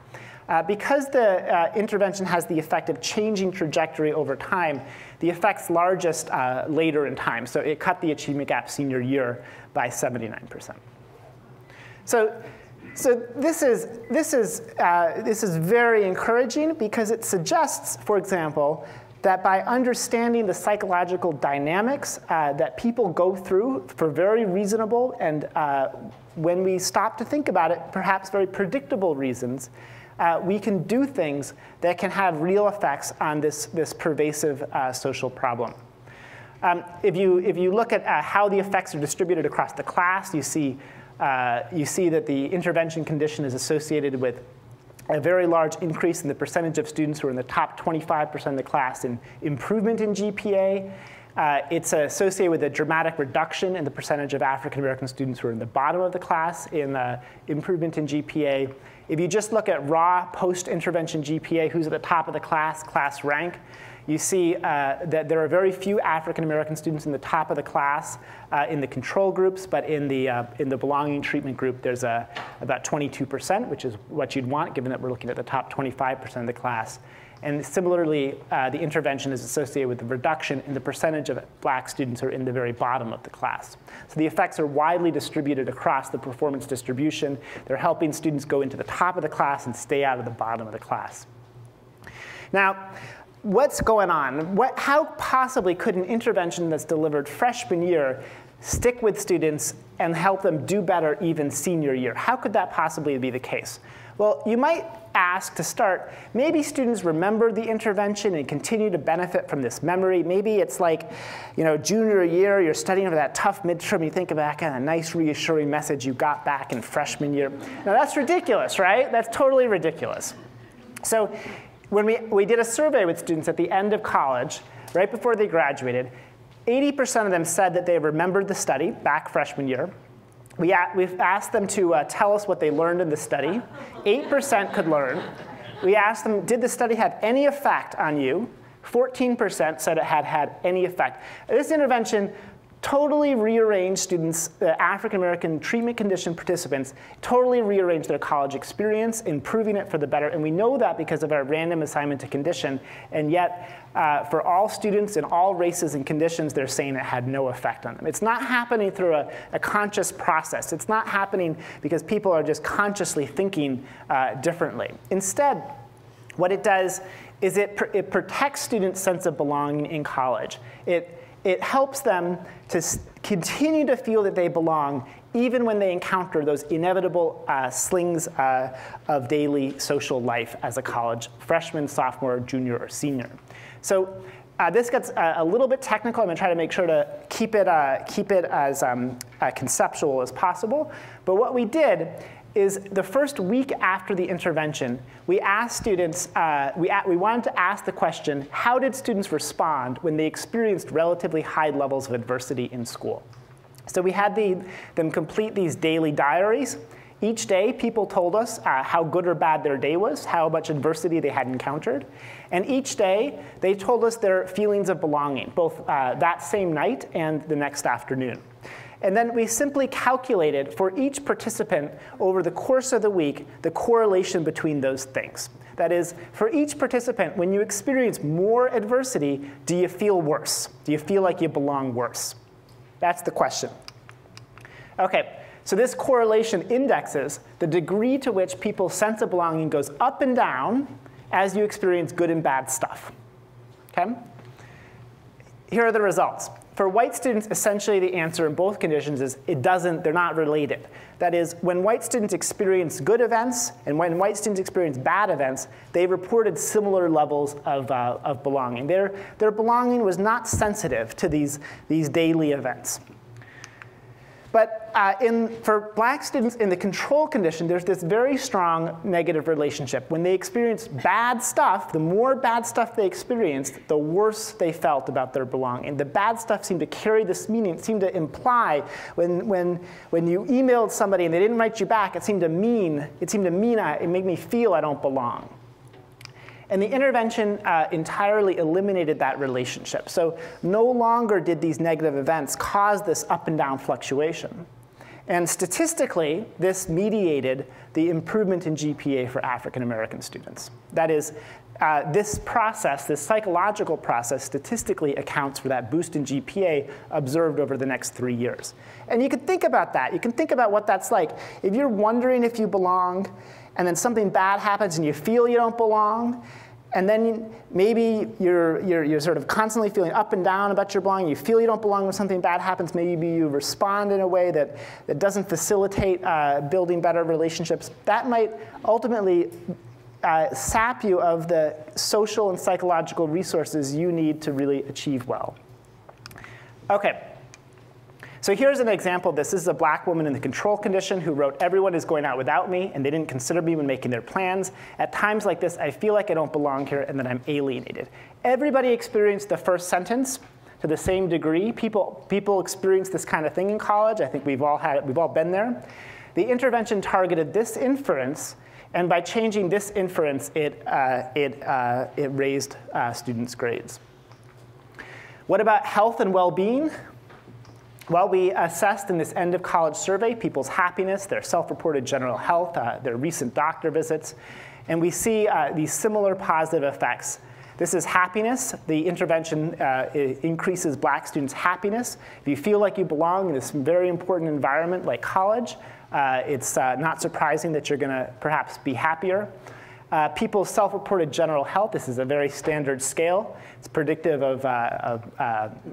A: Because the intervention has the effect of changing trajectory over time, the effect's largest later in time. So it cut the achievement gap senior year by 79%. So this is very encouraging, because it suggests, for example, that by understanding the psychological dynamics that people go through for very reasonable and, when we stop to think about it, perhaps very predictable reasons, we can do things that can have real effects on this pervasive social problem. If you look at how the effects are distributed across the class, you see that the intervention condition is associated with a very large increase in the percentage of students who are in the top 25% of the class in improvement in GPA. It's associated with a dramatic reduction in the percentage of African-American students who are in the bottom of the class in improvement in GPA. If you just look at raw post-intervention GPA, who's at the top of the class rank, you see that there are very few African-American students in the top of the class in the control groups, but in the belonging treatment group, there's about 22%, which is what you'd want, given that we're looking at the top 25% of the class. And similarly, the intervention is associated with the reduction in the percentage of black students who are in the very bottom of the class. So the effects are widely distributed across the performance distribution. They're helping students go into the top of the class and stay out of the bottom of the class. Now, what's going on? How possibly could an intervention that's delivered freshman year stick with students and help them do better even senior year? How could that possibly be the case? Well, you might ask to start, maybe students remember the intervention and continue to benefit from this memory. Maybe it's like, junior year, you're studying for that tough midterm, you think back on a nice reassuring message you got back in freshman year. Now that's ridiculous, right? That's totally ridiculous. So when we did a survey with students at the end of college, right before they graduated, 80% of them said that they remembered the study back freshman year. We've asked them to tell us what they learned in the study. 8% could learn. We asked them, did the study have any effect on you? 14% said it had had any effect. This intervention totally rearranged students, the African-American treatment condition participants, totally rearranged their college experience, improving it for the better. And we know that because of our random assignment to condition. And yet, for all students in all races and conditions, they're saying it had no effect on them. It's not happening through a conscious process. It's not happening because people are just consciously thinking differently. Instead, what it does is it protects students' sense of belonging in college. It helps them to continue to feel that they belong even when they encounter those inevitable slings of daily social life as a college freshman, sophomore, junior, or senior. So this gets a little bit technical. I'm going to try to make sure to keep it as conceptual as possible. But what we did is the first week after the intervention, we asked students, we wanted to ask the question, how did students respond when they experienced relatively high levels of adversity in school? So we had them complete these daily diaries. Each day, people told us how good or bad their day was, how much adversity they had encountered. And each day, they told us their feelings of belonging, both that same night and the next afternoon. And then we simply calculated for each participant over the course of the week the correlation between those things. That is, for each participant, when you experience more adversity, do you feel worse? Do you feel like you belong worse? That's the question. OK, so this correlation indexes the degree to which people's sense of belonging goes up and down as you experience good and bad stuff. OK? Here are the results. For white students, essentially the answer in both conditions is they're not related. That is, when white students experience good events and when white students experience bad events, they reported similar levels of belonging. Their belonging was not sensitive to these daily events. But for black students in the control condition, there's this very strong negative relationship. When they experienced bad stuff, the more bad stuff they experienced, the worse they felt about their belonging. The bad stuff seemed to carry this meaning. It seemed to imply when you emailed somebody and they didn't write you back, it seemed to mean it made me feel I don't belong. And the intervention entirely eliminated that relationship. So no longer did these negative events cause this up and down fluctuation. And statistically, this mediated the improvement in GPA for African American students. That is, this process, this psychological process, statistically accounts for that boost in GPA observed over the next 3 years. And you can think about that. You can think about what that's like. If you're wondering if you belong, and then something bad happens and you feel you don't belong, and then maybe you're sort of constantly feeling up and down about your belonging. You feel you don't belong when something bad happens. Maybe you respond in a way that doesn't facilitate building better relationships. That might ultimately sap you of the social and psychological resources you need to really achieve well. OK. So here's an example of this. This is a black woman in the control condition who wrote, "Everyone is going out without me, and they didn't consider me when making their plans. At times like this, I feel like I don't belong here and that I'm alienated." Everybody experienced the first sentence to the same degree. People experience this kind of thing in college. I think we've all been there. The intervention targeted this inference, and by changing this inference, it raised students' grades. What about health and well-being? Well, we assessed in this end of college survey people's happiness, their self-reported general health, their recent doctor visits, and we see these similar positive effects. This is happiness. The intervention increases black students' happiness. If you feel like you belong in this very important environment like college, it's not surprising that you're going to perhaps be happier. People's self-reported general health, this is a very standard scale. It's predictive of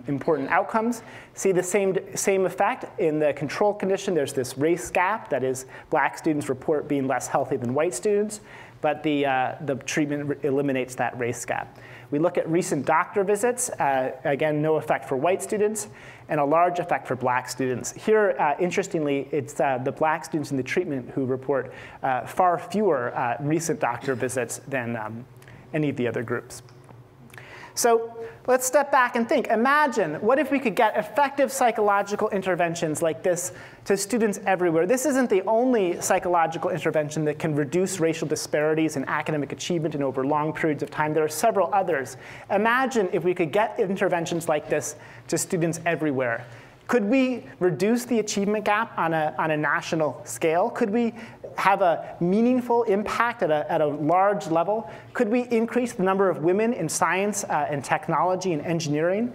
A: important outcomes. See the same effect in the control condition. There's this race gap. That is, black students report being less healthy than white students. But the treatment eliminates that race gap. We look at recent doctor visits. Again, no effect for white students, and a large effect for black students. Here, interestingly, it's the black students in the treatment who report far fewer recent doctor visits than any of the other groups. So let's step back and think. Imagine, what if we could get effective psychological interventions like this to students everywhere? This isn't the only psychological intervention that can reduce racial disparities in academic achievement and over long periods of time. There are several others. Imagine if we could get interventions like this to students everywhere. Could we reduce the achievement gap on a national scale? Could we have a meaningful impact at a large level? Could we increase the number of women in science and technology and engineering?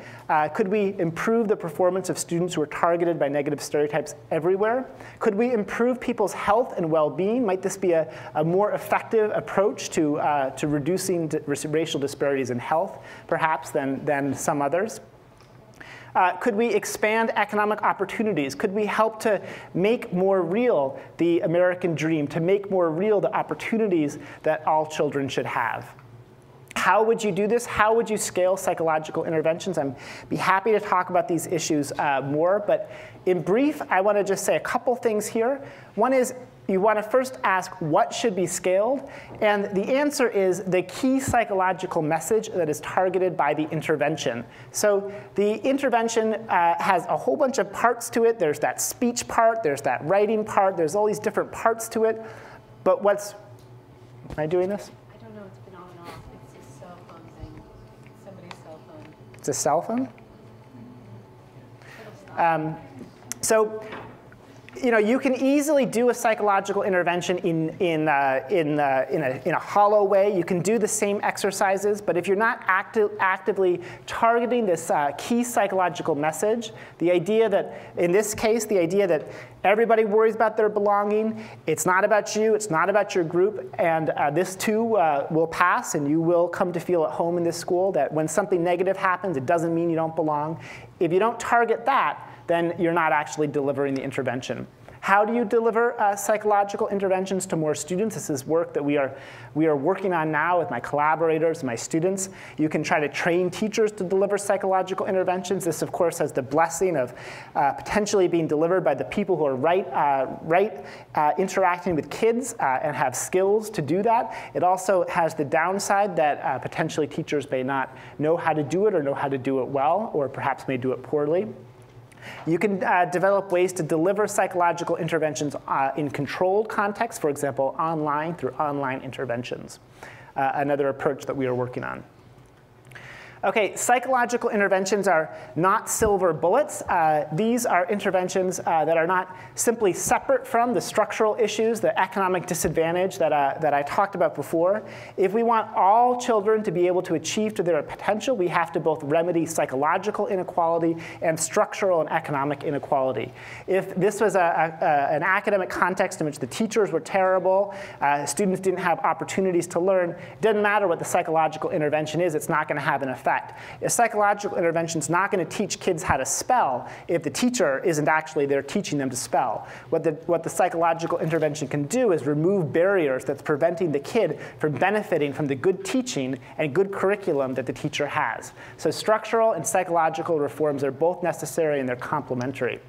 A: Could we improve the performance of students who are targeted by negative stereotypes everywhere? Could we improve people's health and well-being? Might this be a more effective approach to reducing racial disparities in health, perhaps, than some others? Could we expand economic opportunities? Could we help to make more real the American dream, to make more real the opportunities that all children should have? How would you do this? How would you scale psychological interventions? I'd be happy to talk about these issues more, but in brief, I want to just say a couple things here. One is, you want to first ask what should be scaled, and the answer is the key psychological message that is targeted by the intervention. So the intervention has a whole bunch of parts to it. There's that speech part, there's that writing part, there's all these different parts to it. But what's, am I doing this?
E: I don't know, it's been on and off. It's a cell phone thing. Somebody's cell phone.
A: It's a cell phone? So, you can easily do a psychological intervention in a hollow way. You can do the same exercises, but if you're not actively targeting this key psychological message, the idea that, in this case, the idea that everybody worries about their belonging, it's not about you, it's not about your group, and this too will pass, and you will come to feel at home in this school, that when something negative happens, it doesn't mean you don't belong. If you don't target that, then you're not actually delivering the intervention. How do you deliver psychological interventions to more students? This is work that we are working on now with my collaborators and my students. You can try to train teachers to deliver psychological interventions. This, of course, has the blessing of potentially being delivered by the people who are interacting with kids and have skills to do that. It also has the downside that potentially teachers may not know how to do it or know how to do it well, or perhaps may do it poorly. You can develop ways to deliver psychological interventions in controlled contexts, for example, online through online interventions, another approach that we are working on. Okay, psychological interventions are not silver bullets. These are interventions that are not simply separate from the structural issues, the economic disadvantage that I talked about before. If we want all children to be able to achieve to their potential, we have to both remedy psychological inequality and structural and economic inequality. If this was an academic context in which the teachers were terrible, students didn't have opportunities to learn, it doesn't matter what the psychological intervention is, it's not going to have an effect. A psychological intervention is not going to teach kids how to spell if the teacher isn't actually there teaching them to spell. What the psychological intervention can do is remove barriers that's preventing the kid from benefiting from the good teaching and good curriculum that the teacher has. So structural and psychological reforms are both necessary and they're complementary.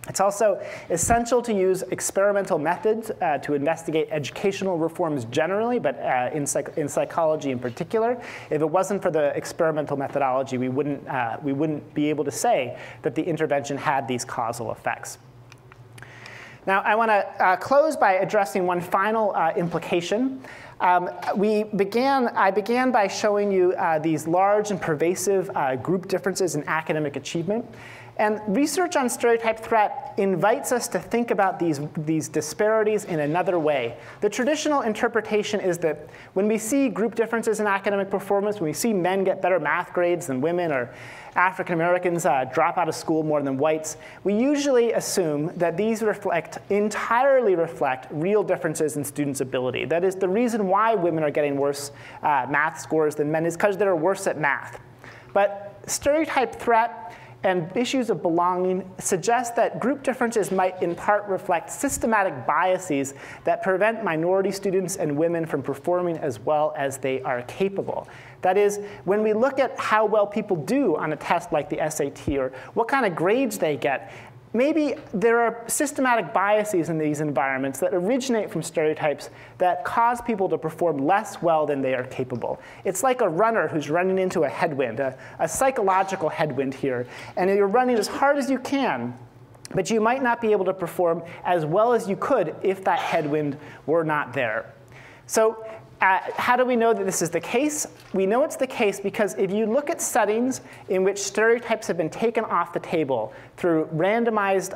A: It's also essential to use experimental methods to investigate educational reforms generally, but in psychology in particular. If it wasn't for the experimental methodology, we wouldn't be able to say that the intervention had these causal effects. Now, I want to close by addressing one final implication. I began by showing you these large and pervasive group differences in academic achievement. And research on stereotype threat invites us to think about these disparities in another way. The traditional interpretation is that when we see group differences in academic performance, when we see men get better math grades than women, or African Americans drop out of school more than whites, we usually assume that these entirely reflect real differences in students' ability. That is, the reason why women are getting worse math scores than men is because they're worse at math. But stereotype threat and issues of belonging suggest that group differences might in part reflect systematic biases that prevent minority students and women from performing as well as they are capable. That is, when we look at how well people do on a test like the SAT, or what kind of grades they get, maybe there are systematic biases in these environments that originate from stereotypes that cause people to perform less well than they are capable. It's like a runner who's running into a headwind, a psychological headwind here. And you're running as hard as you can, but you might not be able to perform as well as you could if that headwind were not there. So how do we know that this is the case? We know it's the case because if you look at settings in which stereotypes have been taken off the table through randomized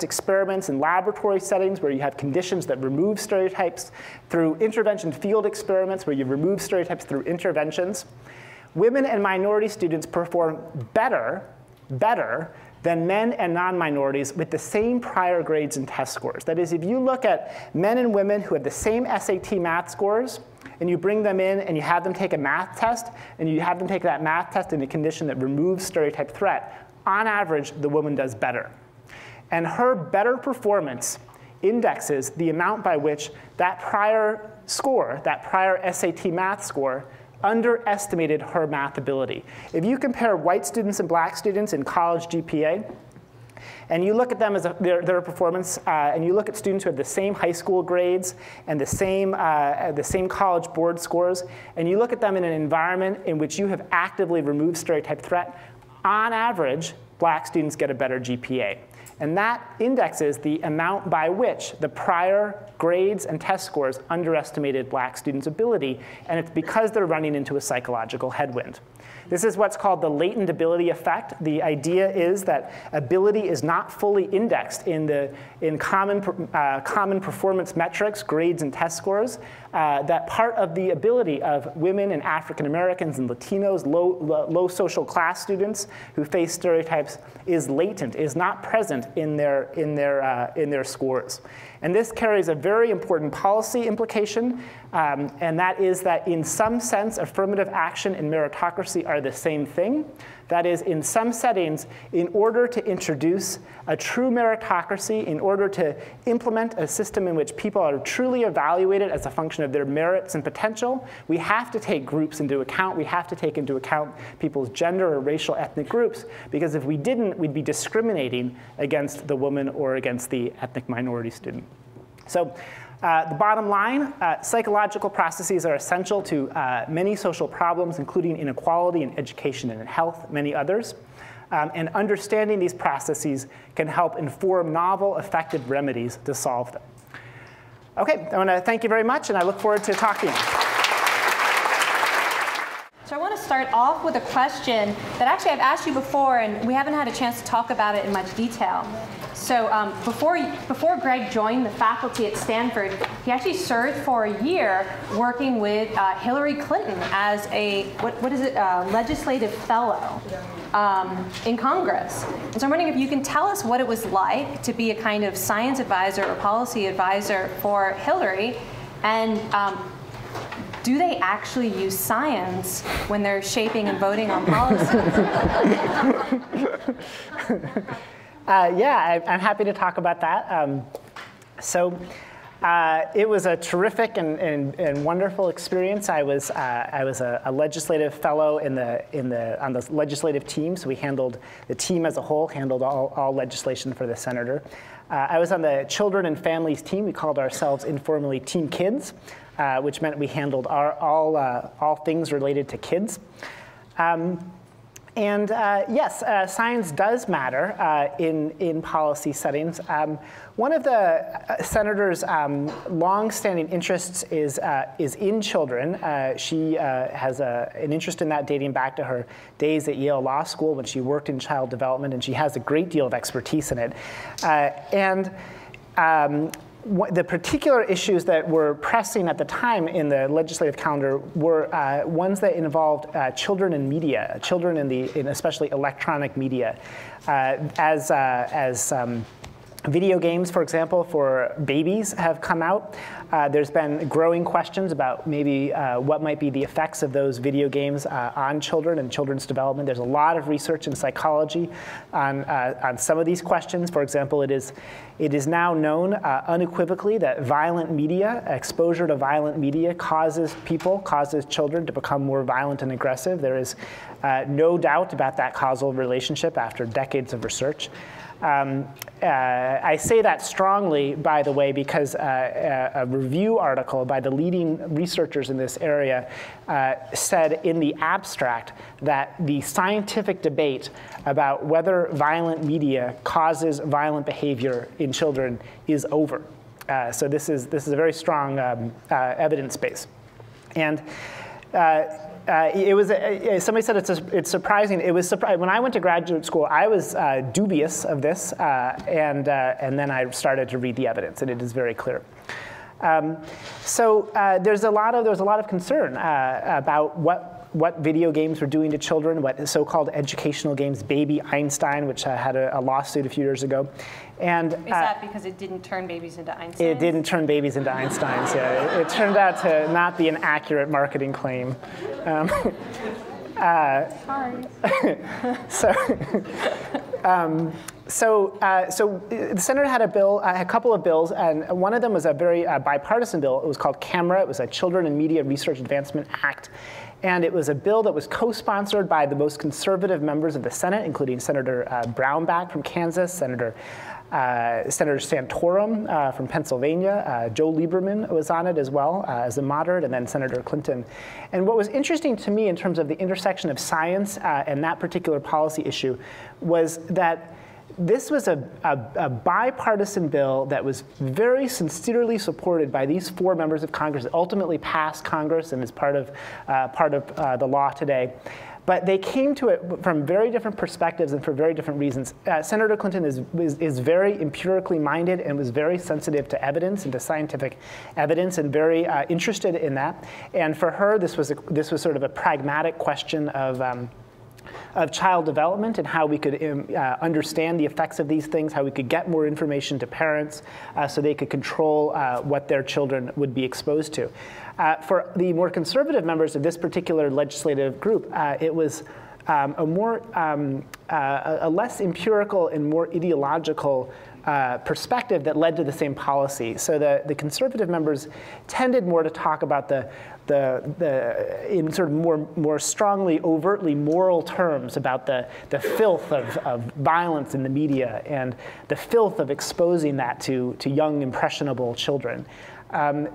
A: experiments in laboratory settings where you have conditions that remove stereotypes, through intervention field experiments where you remove stereotypes through interventions, women and minority students perform better than men and non-minorities with the same prior grades and test scores. That is, if you look at men and women who have the same SAT math scores, and you bring them in and you have them take a math test, and you have them take that math test in a condition that removes stereotype threat, on average, the woman does better. And her better performance indexes the amount by which that prior score, that prior SAT math score, underestimated her math ability. If you compare white students and black students in college GPA, and you look at them as their performance, and you look at students who have the same high school grades and the same college board scores, and you look at them in an environment in which you have actively removed stereotype threat, on average, black students get a better GPA. And that indexes the amount by which the prior grades and test scores underestimated black students' ability, and it's because they're running into a psychological headwind. This is what's called the latent ability effect. The idea is that ability is not fully indexed in common performance metrics, grades and test scores. That part of the ability of women and African Americans and Latinos, low social class students who face stereotypes is latent, is not present in their scores. And this carries a very important policy implication, and that is that in some sense, affirmative action and meritocracy are the same thing. That is, in some settings, in order to introduce a true meritocracy, in order to implement a system in which people are truly evaluated as a function of their merits and potential, we have to take groups into account. We have to take into account people's gender or racial ethnic groups, because if we didn't, we'd be discriminating against the woman or against the ethnic minority student. So the bottom line, psychological processes are essential to many social problems, including inequality in education and in health, many others. And understanding these processes can help inform novel, effective remedies to solve them. OK, I want to thank you very much, and I look forward to talking.
B: So I want to start off with a question that actually I've asked you before, and we haven't had a chance to talk about it in much detail. So before Greg joined the faculty at Stanford, he actually served for a year working with Hillary Clinton as a, legislative fellow in Congress. And so I'm wondering if you can tell us what it was like to be a kind of science advisor or policy advisor for Hillary, and do they actually use science when they're shaping and voting on policy?
A: Yeah, I'm happy to talk about that. It was a terrific and wonderful experience. I was a legislative fellow on the legislative team, so we handled the team as a whole, handled all legislation for the senator. I was on the children and families team. We called ourselves informally Team Kids, which meant we handled all things related to kids. Yes, science does matter in policy settings. One of the senator's long-standing interests is in children. She has an interest in that dating back to her days at Yale Law School when she worked in child development, and she has a great deal of expertise in it. The particular issues that were pressing at the time in the legislative calendar were ones that involved children in media, children in especially electronic media, as video games, for example, for babies have come out. There's been growing questions about maybe what might be the effects of those video games on children and children's development. There's a lot of research in psychology on some of these questions. For example, it is now known unequivocally that violent media, exposure to violent media, causes children to become more violent and aggressive. There is no doubt about that causal relationship after decades of research. I say that strongly, by the way, because a review article by the leading researchers in this area said in the abstract that the scientific debate about whether violent media causes violent behavior in children is over. So this is a very strong evidence base. And somebody said it's surprising. It was when I went to graduate school, I was dubious of this, and then I started to read the evidence, and it is very clear. There's a lot of concern about what what video games were doing to children, what so-called educational games, Baby Einstein, which had a lawsuit a few years ago. And,
B: Is that because it didn't turn babies into Einsteins?
A: It didn't turn babies into Einsteins, yeah. It turned out to not be an accurate marketing claim.
B: Sorry.
A: So the Senate had a couple of bills, and one of them was a very bipartisan bill. It was called CAMERA. It was a Children in Media Research Advancement Act. And it was a bill that was co-sponsored by the most conservative members of the Senate, including Senator Brownback from Kansas, Senator Santorum from Pennsylvania. Joe Lieberman was on it as well as a moderate, and then Senator Clinton. And what was interesting to me in terms of the intersection of science and that particular policy issue was that this was a bipartisan bill that was very sincerely supported by these 4 members of Congress. It ultimately passed Congress and is part of the law today. But they came to it from very different perspectives and for very different reasons. Senator Clinton is very empirically minded and was very sensitive to evidence and to scientific evidence and very interested in that. And for her, this was sort of a pragmatic question of child development and how we could understand the effects of these things, how we could get more information to parents so they could control what their children would be exposed to. For the more conservative members of this particular legislative group, it was a less empirical and more ideological perspective that led to the same policy. So the conservative members tended more to talk about in sort of more strongly, overtly moral terms about the filth of violence in the media and the filth of exposing that to young, impressionable children. One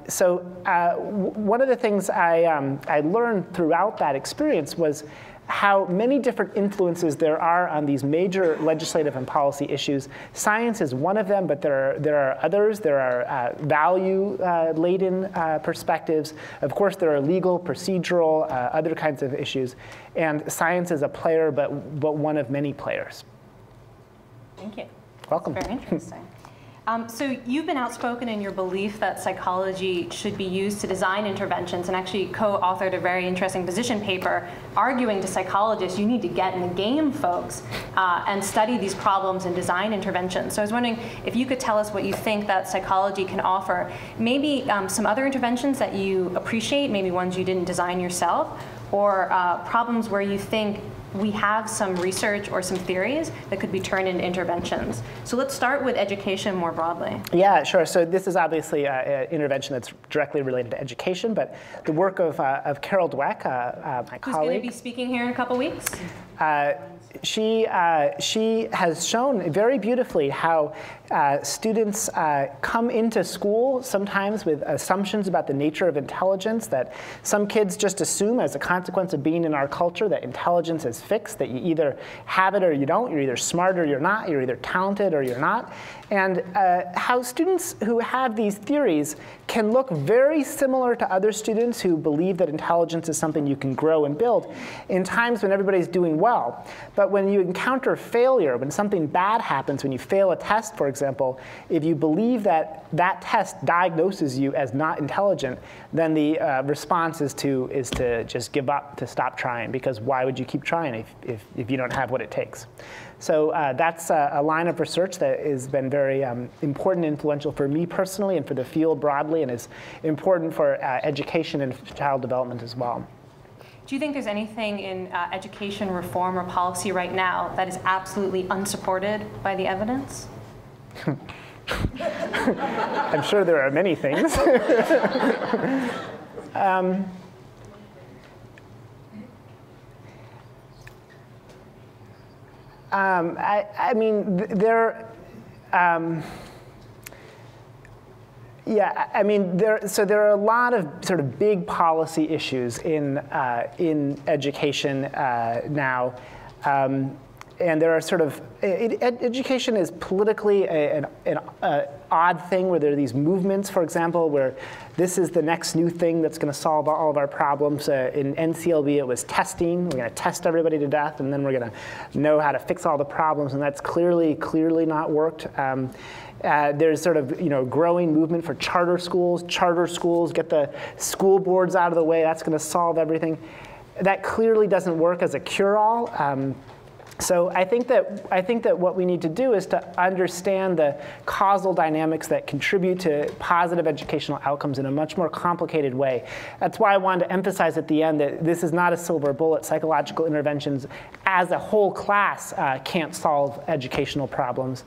A: of the things I learned throughout that experience was how many different influences there are on these major legislative and policy issues. Science is one of them, but there are others. There are value-laden perspectives. Of course, there are legal, procedural, other kinds of issues. And science is a player, but one of many players.
B: Thank you.
A: Welcome.
B: Very interesting. So you've been outspoken in your belief that psychology should be used to design interventions, and actually co-authored a very interesting position paper arguing to psychologists, you need to get in the game, folks, and study these problems and design interventions. So I was wondering if you could tell us what you think that psychology can offer, maybe some other interventions that you appreciate, maybe ones you didn't design yourself, or problems where you think we have some research or some theories that could be turned into interventions. So let's start with education more broadly.
A: Yeah, sure. So this is obviously an intervention that's directly related to education, but the work of Carol Dweck, my colleague.
B: Who's going to be speaking here in a couple weeks?
A: She has shown very beautifully how students come into school sometimes with assumptions about the nature of intelligence, that some kids just assume as a consequence of being in our culture that intelligence is fixed, that you either have it or you don't, you're either smart or you're not, you're either talented or you're not. And how students who have these theories can look very similar to other students who believe that intelligence is something you can grow and build in times when everybody's doing well. But when you encounter failure, when something bad happens, when you fail a test, for example, if you believe that that test diagnoses you as not intelligent, then the response is to just give up, to stop trying, because why would you keep trying if you don't have what it takes? So that's a line of research that has been very important and influential for me personally and for the field broadly, and is important for education and child development as well.
B: Do you think there's anything in education reform or policy right now that is absolutely unsupported by the evidence?
A: I'm sure there are many things. I mean, there. Yeah, I mean, so there are a lot of sort of big policy issues in education now, and there are sort of education is politically an odd thing where there are these movements, for example, where this is the next new thing that's going to solve all of our problems. In NCLB, it was testing. We're going to test everybody to death, and then we're going to know how to fix all the problems, and that's clearly not worked. There's sort of growing movement for charter schools. Charter schools, get the school boards out of the way. That's going to solve everything. that clearly doesn't work as a cure-all. So I think that what we need to do is to understand the causal dynamics that contribute to positive educational outcomes in a much more complicated way. That's why I wanted to emphasize at the end that this is not a silver bullet. Psychological interventions as a whole class can't solve educational problems,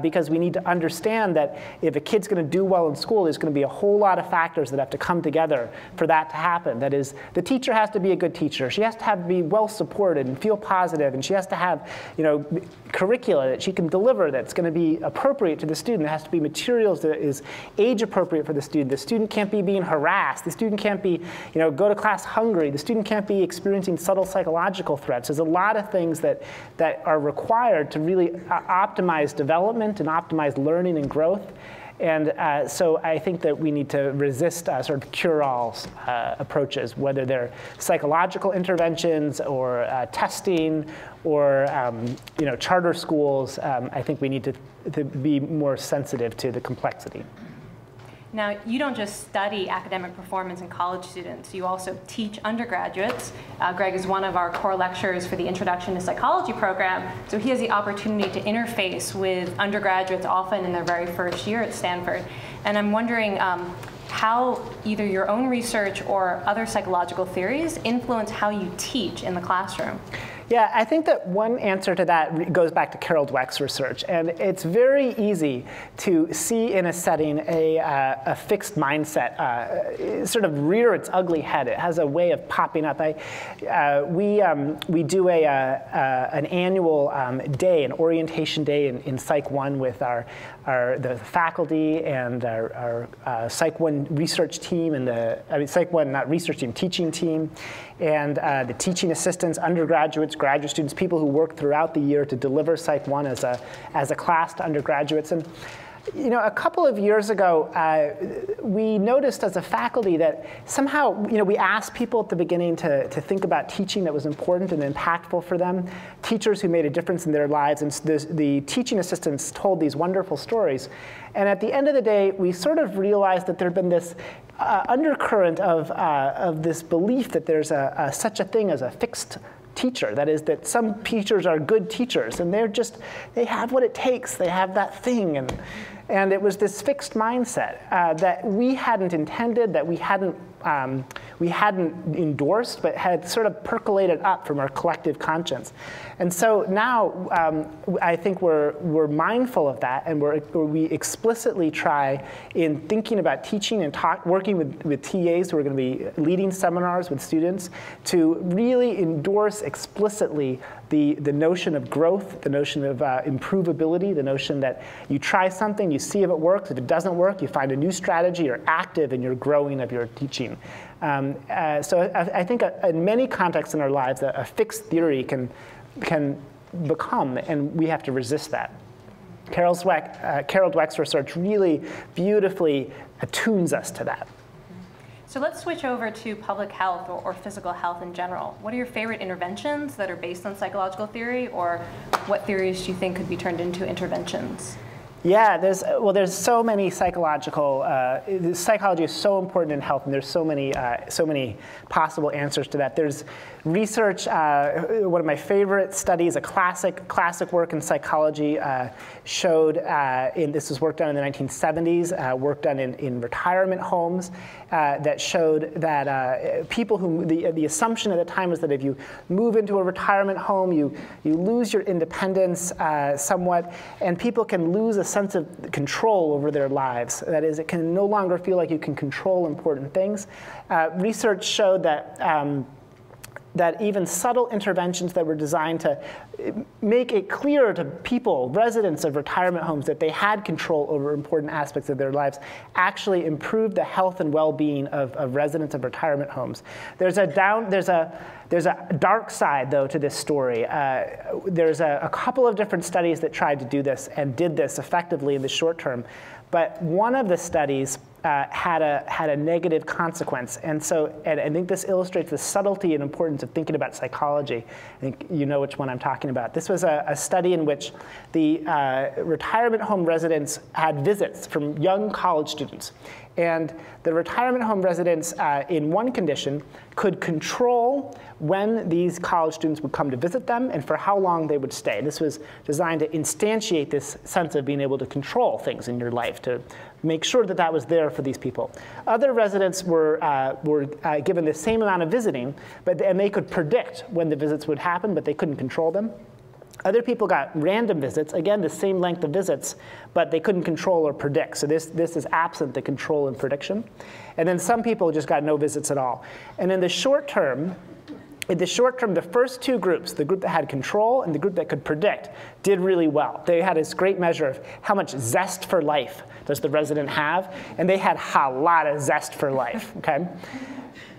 A: because we need to understand that if a kid's going to do well in school, there's going to be a whole lot of factors that have to come together for that to happen. That is, the teacher has to be a good teacher. She has to be well supported and feel positive, and she has to have curricula that she can deliver that's going to be appropriate to the student. There has to be materials that is age appropriate for the student. The student can't be being harassed. The student can't be, go to class hungry. The student can't be experiencing subtle psychological threats. There's a lot of things that are required to really optimize development and optimize learning and growth. And so I think that we need to resist sort of cure-all approaches, whether they're psychological interventions or testing or charter schools. I think we need to be more sensitive to the complexity.
B: Now, you don't just study academic performance in college students, you also teach undergraduates. Greg is one of our core lecturers for the Introduction to Psychology program, so he has the opportunity to interface with undergraduates often in their very first year at Stanford. And I'm wondering how either your own research or other psychological theories influence how you teach in the classroom.
A: Yeah, I think that one answer to that goes back to Carol Dweck's research. And it's very easy to see in a setting a fixed mindset sort of rear its ugly head. It has a way of popping up. We do an annual day, an orientation day in Psych 1 with the faculty and our Psych 1 research team and Psych 1, not research team, teaching team, and the teaching assistants, undergraduates, graduate students, people who work throughout the year to deliver Psych 1 as a class to undergraduates. And a couple of years ago, we noticed as a faculty that somehow, we asked people at the beginning to think about teaching that was important and impactful for them, teachers who made a difference in their lives, and the teaching assistants told these wonderful stories. And at the end of the day, we sort of realized that there had been this undercurrent of this belief that there's such a thing as a fixed teacher. That is, that some teachers are good teachers, and they have what it takes. They have that thing, and it was this fixed mindset that we hadn't intended, that we hadn't endorsed, but had sort of percolated up from our collective conscience. And so now I think we're mindful of that, and we explicitly try in thinking about teaching and working with TAs who are going to be leading seminars with students to really endorse explicitly the notion of growth, the notion of improvability, the notion that you try something, you see if it works. If it doesn't work, you find a new strategy. You're active in your growing of your teaching. So I think in many contexts in our lives, a fixed theory can become, and we have to resist that. Carol Dweck's research really beautifully attunes us to that.
B: So let's switch over to public health or physical health in general. What are your favorite interventions that are based on psychological theory, or what theories do you think could be turned into interventions?
A: Yeah, there's so many psychological. Psychology is so important in health, and there's so many possible answers to that. There's research. One of my favorite studies, a classic work in psychology, showed. This was work done in the 1970s. Work done in retirement homes that showed that people who the assumption at the time was that if you move into a retirement home, you lose your independence somewhat, and people can lose a sense of control over their lives. That is, it can no longer feel like you can control important things. Research showed that even subtle interventions that were designed to make it clear to people, residents of retirement homes, that they had control over important aspects of their lives, actually improved the health and well-being of residents of retirement homes. There's a dark side, though, to this story. There's a couple of different studies that tried to do this and did this effectively in the short term. But one of the studies had a negative consequence. And so I think this illustrates the subtlety and importance of thinking about psychology. I think you know which one I'm talking about. This was a study in which the retirement home residents had visits from young college students. And the retirement home residents, in one condition, could control when these college students would come to visit them and for how long they would stay. This was designed to instantiate this sense of being able to control things in your life, to make sure that that was there for these people. Other residents were given the same amount of visiting, and they could predict when the visits would happen, but they couldn't control them. Other people got random visits, again, the same length of visits, but they couldn't control or predict. So this is absent the control and prediction. And then some people just got no visits at all. And in the short term, the first two groups, the group that had control and the group that could predict, did really well. They had this great measure of how much zest for life does the resident have, and they had a lot of zest for life, okay?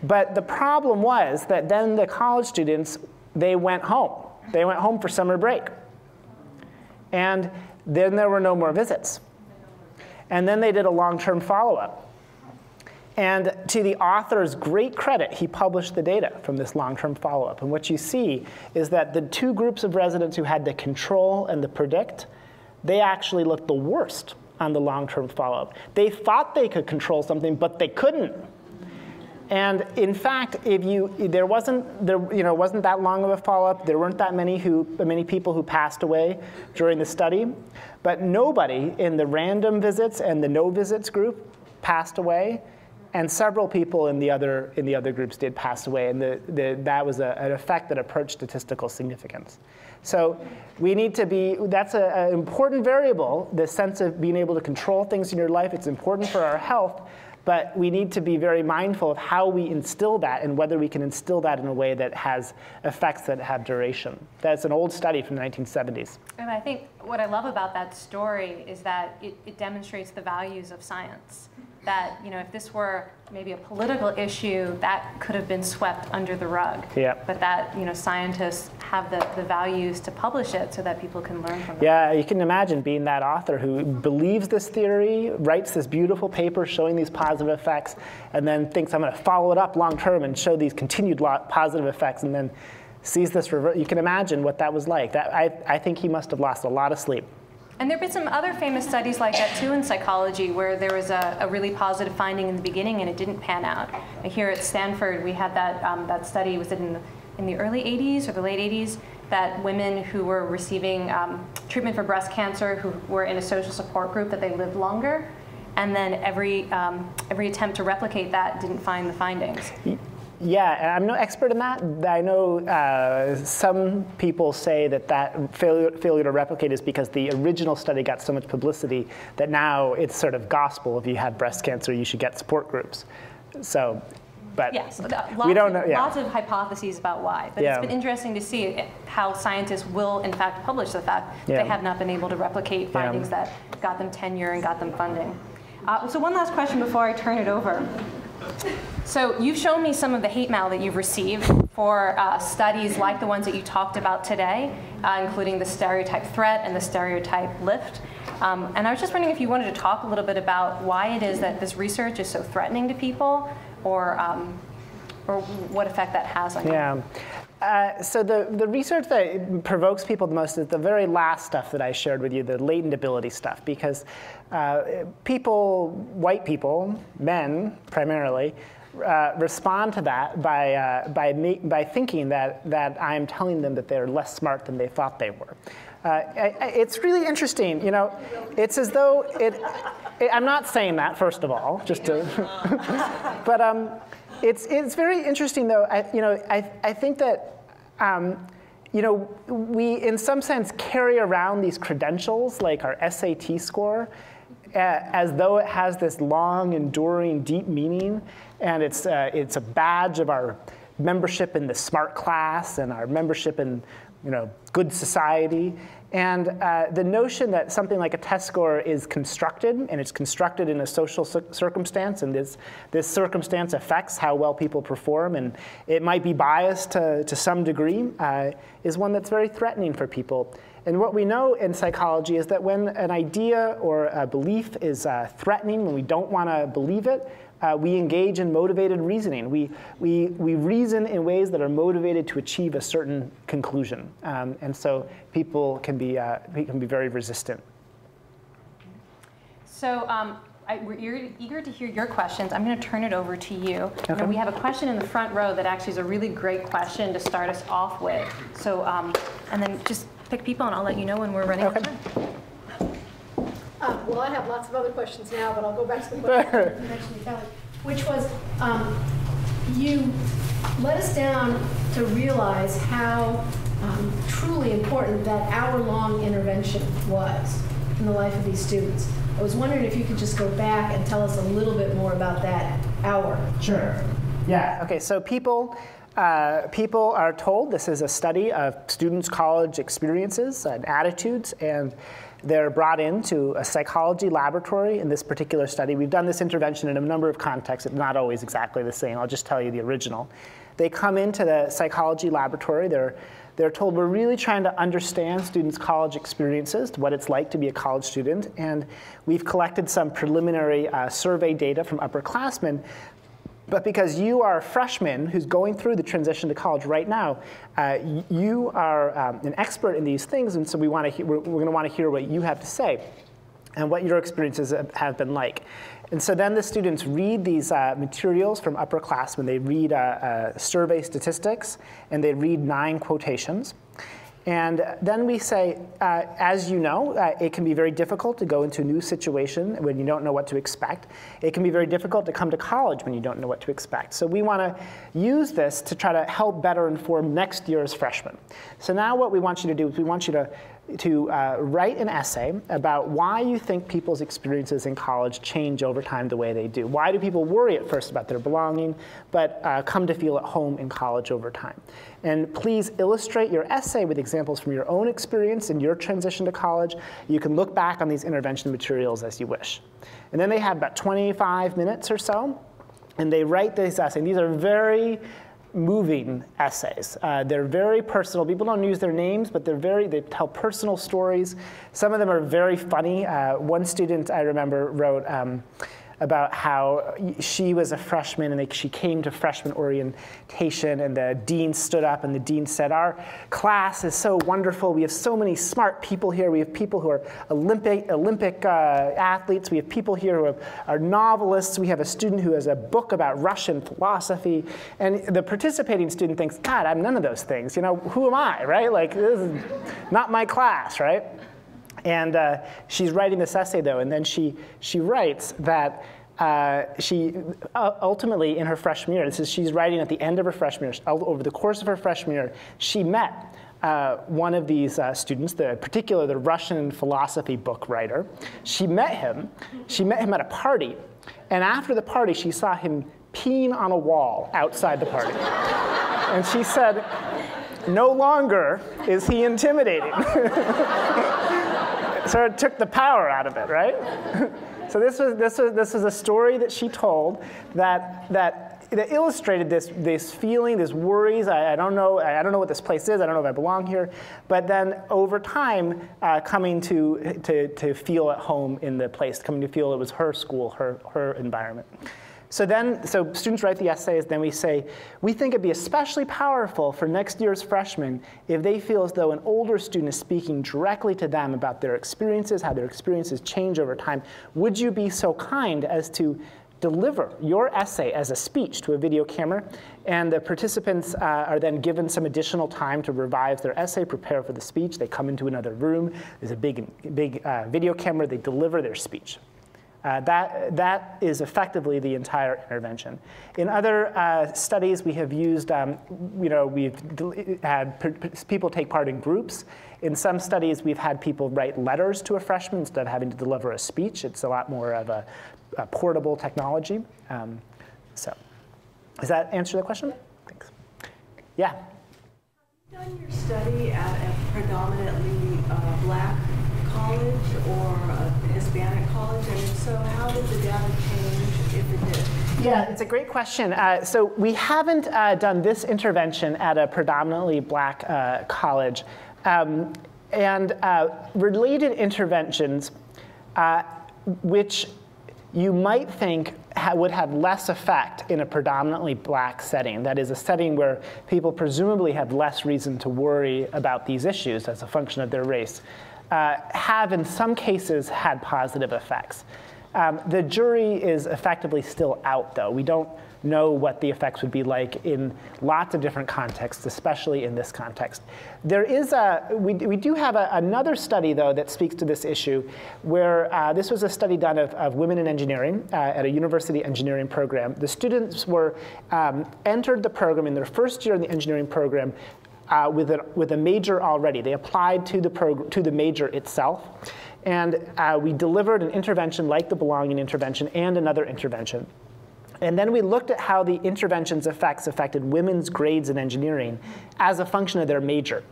A: But the problem was that then the college students, they went home. They went home for summer break. And then there were no more visits. And then they did a long-term follow-up. And to the author's great credit, he published the data from this long-term follow-up. And what you see is that the two groups of residents who had the control and the predict, they actually looked the worst on the long-term follow-up. They thought they could control something, but they couldn't. And in fact, there wasn't that long of a follow-up. There weren't that many people who passed away during the study. But nobody in the random visits and the no visits group passed away. And several people in the other groups did pass away, and that was an effect that approached statistical significance. So we need to that's an important variable, the sense of being able to control things in your life. It's important for our health, but we need to be very mindful of how we instill that and whether we can instill that in a way that has effects that have duration. That's an old study from the 1970s.
B: And I think what I love about that story is that it demonstrates the values of science. That if this were maybe a political issue, that could have been swept under the rug. Yeah. But that scientists have the values to publish it so that people can learn from it.
A: Yeah, you can imagine being that author who believes this theory, writes this beautiful paper showing these positive effects, and then thinks I'm going to follow it up long term and show these continued positive effects, and then sees this revert. You can imagine what that was like. I think he must have lost a lot of sleep.
B: And there have been some other famous studies like that too in psychology, where there was a really positive finding in the beginning and it didn't pan out. Here at Stanford, we had that study, was it in the early 80s or the late 80s, that women who were receiving treatment for breast cancer, who were in a social support group, that they lived longer. And then every attempt to replicate that didn't find the findings.
A: Yeah, I'm no expert in that. I know some people say that failure to replicate is because the original study got so much publicity that now it's sort of gospel. If you have breast cancer, you should get support groups. So, but
B: yes,
A: we don't know. Yeah.
B: Lots of hypotheses about why. But it's been interesting to see how scientists will, in fact, publish the fact they have not been able to replicate findings that got them tenure and got them funding. So one last question before I turn it over. So you've shown me some of the hate mail that you've received for studies like the ones that you talked about today, including the stereotype threat and the stereotype lift. And I was just wondering if you wanted to talk a little bit about why it is that this research is so threatening to people, or what effect that has on you.
A: Yeah. So the research that provokes people the most is the very last stuff that I shared with you, the latent ability stuff, because white people, men primarily, respond to that by thinking that I'm telling them that they're less smart than they thought they were. It's really interesting. It's as though I'm not saying that, first of all, just to, but it's very interesting though. I think that we in some sense carry around these credentials like our SAT score as though it has this long, enduring, deep meaning, and it's a badge of our membership in the smart class and our membership in good society. And the notion that something like a test score is constructed, and it's constructed in a social circumstance, and this circumstance affects how well people perform, and it might be biased to some degree, is one that's very threatening for people. And what we know in psychology is that when an idea or a belief is threatening, when we don't want to believe it, we engage in motivated reasoning. We reason in ways that are motivated to achieve a certain conclusion, and so people can be very resistant.
B: So We're eager to hear your questions. I'm going to turn it over to you.
A: Okay.
B: And we have a question in the front row that actually is a really great question to start us off with. So, and then just pick people, and I'll let you know when we're running out of time.
F: Well, I have lots of other questions now, but I'll go back to the question you mentioned, Kelly, which was you led us down to realize how truly important that hour-long intervention was in the life of these students. I was wondering if you could just go back and tell us a little bit more about that hour.
A: Sure. Yeah. Okay. So people are told this is a study of students' college experiences and attitudes, and they're brought into a psychology laboratory in this particular study. We've done this intervention in a number of contexts. It's not always exactly the same. I'll just tell you the original. They come into the psychology laboratory. They're told we're really trying to understand students' college experiences, what it's like to be a college student, and we've collected some preliminary survey data from upperclassmen. But because you are a freshman who's going through the transition to college right now, you are an expert in these things, and so we're going to want to hear what you have to say and what your experiences have been like. And so then the students read these materials from upperclassmen. They read survey statistics, and they read 9 quotations. And then we say, as you know, it can be very difficult to go into a new situation when you don't know what to expect. It can be very difficult to come to college when you don't know what to expect. So we want to use this to try to help better inform next year's freshmen. So now what we want you to do is we want you to write an essay about why you think people's experiences in college change over time the way they do. Why do people worry at first about their belonging, but come to feel at home in college over time? And please illustrate your essay with examples from your own experience and your transition to college. You can look back on these intervention materials as you wish. And then they have about 25 minutes or so, and they write this essay. These are very moving essays. They're very personal. People don't use their names, but they tell personal stories. Some of them are very funny. One student I remember wrote about how she was a freshman and she came to freshman orientation, and the dean stood up and the dean said, "Our class is so wonderful. We have so many smart people here. We have people who are Olympic athletes. We have people here who are novelists. We have a student who has a book about Russian philosophy." And the participating student thinks, "God, I'm none of those things. You know, who am I, right? Like, this is not my class, right?" And she's writing this essay, though, and then she writes that she ultimately, in her freshman year, she's writing at the end of her freshman year, over the course of her freshman year, she met one of these students, particularly the Russian philosophy book writer. She met him at a party, and after the party, she saw him peeing on a wall outside the party. And she said, "No longer is he intimidating." So it took the power out of it, right? So this was a story that she told that illustrated this feeling, this worries. I don't know what this place is. I don't know if I belong here. But then over time, coming to feel at home in the place, coming to feel it was her school, her environment. So students write the essays, then we say, we think it'd be especially powerful for next year's freshmen if they feel as though an older student is speaking directly to them about their experiences, how their experiences change over time. Would you be so kind as to deliver your essay as a speech to a video camera? And the participants are then given some additional time to revise their essay, prepare for the speech. They come into another room. There's a big video camera. They deliver their speech. That is effectively the entire intervention. In other studies, we have used, we've had people take part in groups. In some studies, we've had people write letters to a freshman instead of having to deliver a speech. It's a lot more of a portable technology. So, does that answer the question? Thanks. Yeah?
G: Have you done your study at a predominantly black college or a Hispanic college? And if so, how did the data change, if it did?
A: Yeah, it's a great question. So we haven't done this intervention at a predominantly black college. And related interventions, which you might think would have less effect in a predominantly black setting. That is a setting where people presumably have less reason to worry about these issues as a function of their race, have in some cases had positive effects. The jury is effectively still out, though. We don't know what the effects would be like in lots of different contexts, especially in this context. There is we do have another study, though, that speaks to this issue, where this was a study done of women in engineering at a university engineering program. The students were entered the program in their first year in the engineering program with a major already. They applied to the major itself. And we delivered an intervention like the belonging intervention and another intervention. And then we looked at how the intervention's effects affected women's grades in engineering as a function of their major.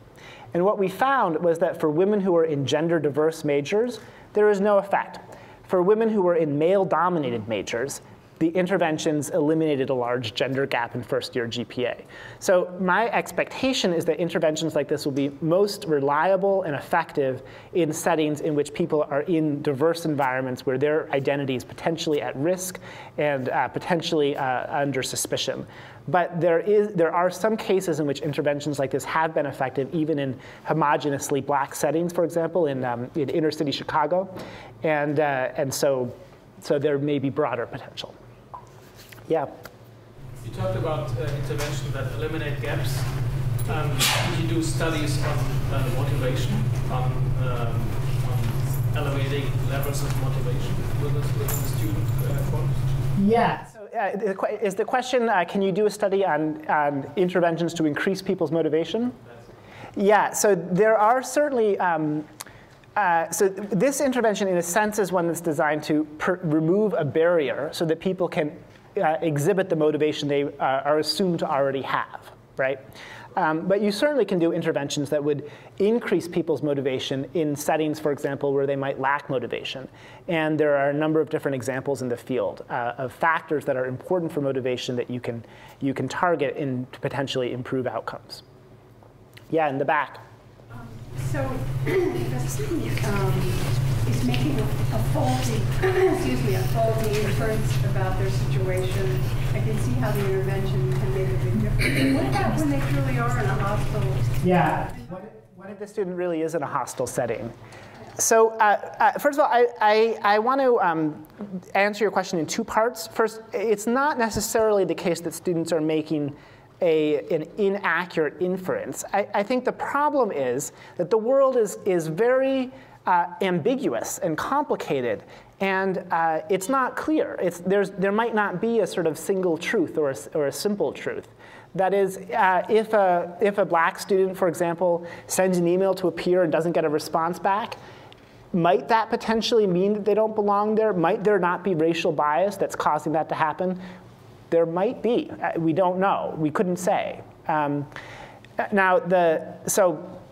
A: And what we found was that for women who were in gender-diverse majors, there was no effect. For women who were in male-dominated majors, the interventions eliminated a large gender gap in first-year GPA. So my expectation is that interventions like this will be most reliable and effective in settings in which people are in diverse environments where their identity is potentially at risk and potentially under suspicion. But there are some cases in which interventions like this have been effective, even in homogeneously black settings, for example, in inner city Chicago. And so there may be broader potential. Yeah.
H: You talked about interventions that eliminate gaps. Did you do studies on motivation, on elevating levels of motivation within the student course?
A: Yeah. So is the question, can you do a study on interventions to increase people's motivation? Yeah. So there are certainly. So this intervention, in a sense, is one that's designed to remove a barrier so that people can exhibit the motivation they are assumed to already have, right? But you certainly can do interventions that would increase people's motivation in settings, for example, where they might lack motivation. And there are a number of different examples in the field of factors that are important for motivation that you can target and to potentially improve outcomes. Yeah, in the back.
F: So if a student is making a faulty, inference about their situation, I can see how the intervention can make a big difference. What about when they truly are in a hostile?
A: Yeah. What if the student really is in a hostile setting? So first of all, I want to answer your question in two parts. First, it's not necessarily the case that students are making an inaccurate inference. I think the problem is that the world is very ambiguous and complicated, and it's not clear. There might not be a sort of single truth or a simple truth. That is, if a black student, for example, sends an email to a peer and doesn't get a response back, might that potentially mean that they don't belong there? Might there not be racial bias that's causing that to happen? There might be. We don't know. We couldn't say.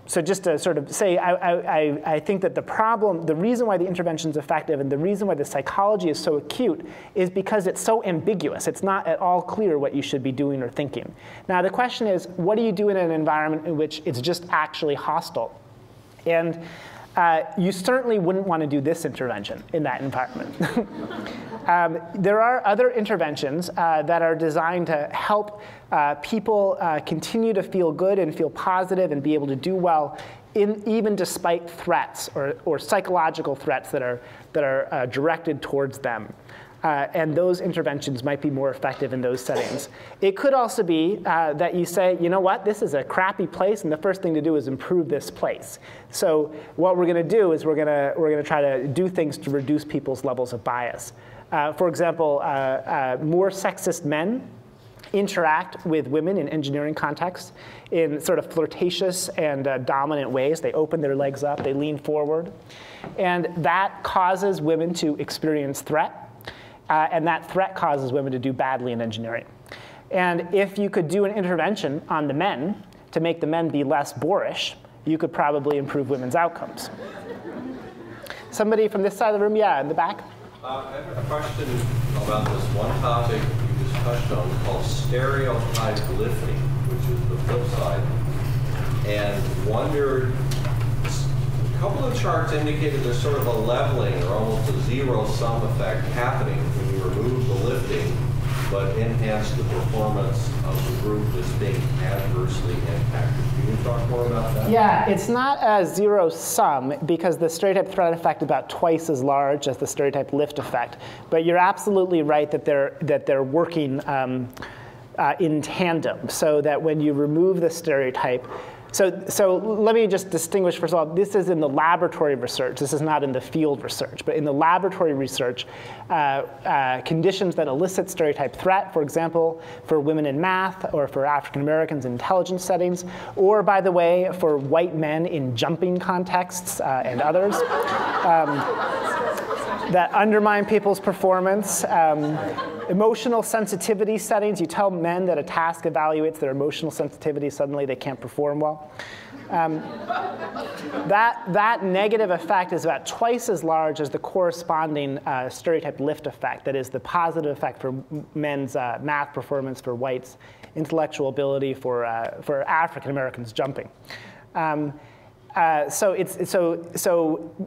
A: So just to sort of say, I think that the reason why the intervention is effective and the reason why the psychology is so acute is because it's so ambiguous. It's not at all clear what you should be doing or thinking. Now the question is, what do you do in an environment in which it's just actually hostile? And you certainly wouldn't want to do this intervention in that environment. There are other interventions that are designed to help people continue to feel good and feel positive and be able to do well, even despite threats or psychological threats that are directed towards them. And those interventions might be more effective in those settings. It could also be that you say, you know what, this is a crappy place, and the first thing to do is improve this place. So what we're going to do is we're going to try to do things to reduce people's levels of bias. For example, more sexist men interact with women in engineering contexts in sort of flirtatious and dominant ways. They open their legs up, they lean forward. And that causes women to experience threat. And that threat causes women to do badly in engineering. And if you could do an intervention on the men to make the men be less boorish, you could probably improve women's outcomes. Somebody from this side of the room? Yeah, in the back.
I: I have a question about this one topic you just touched on called stereotype lifting, which is the flip side. And wondered, a couple of charts indicated there's sort of a leveling or almost a zero-sum effect happening when you remove the lifting, but in enhance the performance of the group that's being adversely impacted. Can you talk more about that?
A: Yeah, it's not a zero sum because the stereotype threat effect is about twice as large as the stereotype lift effect. But you're absolutely right that they're working in tandem, so that when you remove the stereotype, so let me just distinguish, first of all, this is in the laboratory research. This is not in the field research. But in the laboratory research, conditions that elicit stereotype threat, for example, for women in math or for African Americans in intelligence settings, or, by the way, for white men in jumping contexts and others, that undermine people's performance. Emotional sensitivity settings, you tell men that a task evaluates their emotional sensitivity, suddenly they can't perform well. That negative effect is about twice as large as the corresponding stereotype lift effect, that is the positive effect for men's math performance, for whites' intellectual ability, for African Americans jumping. So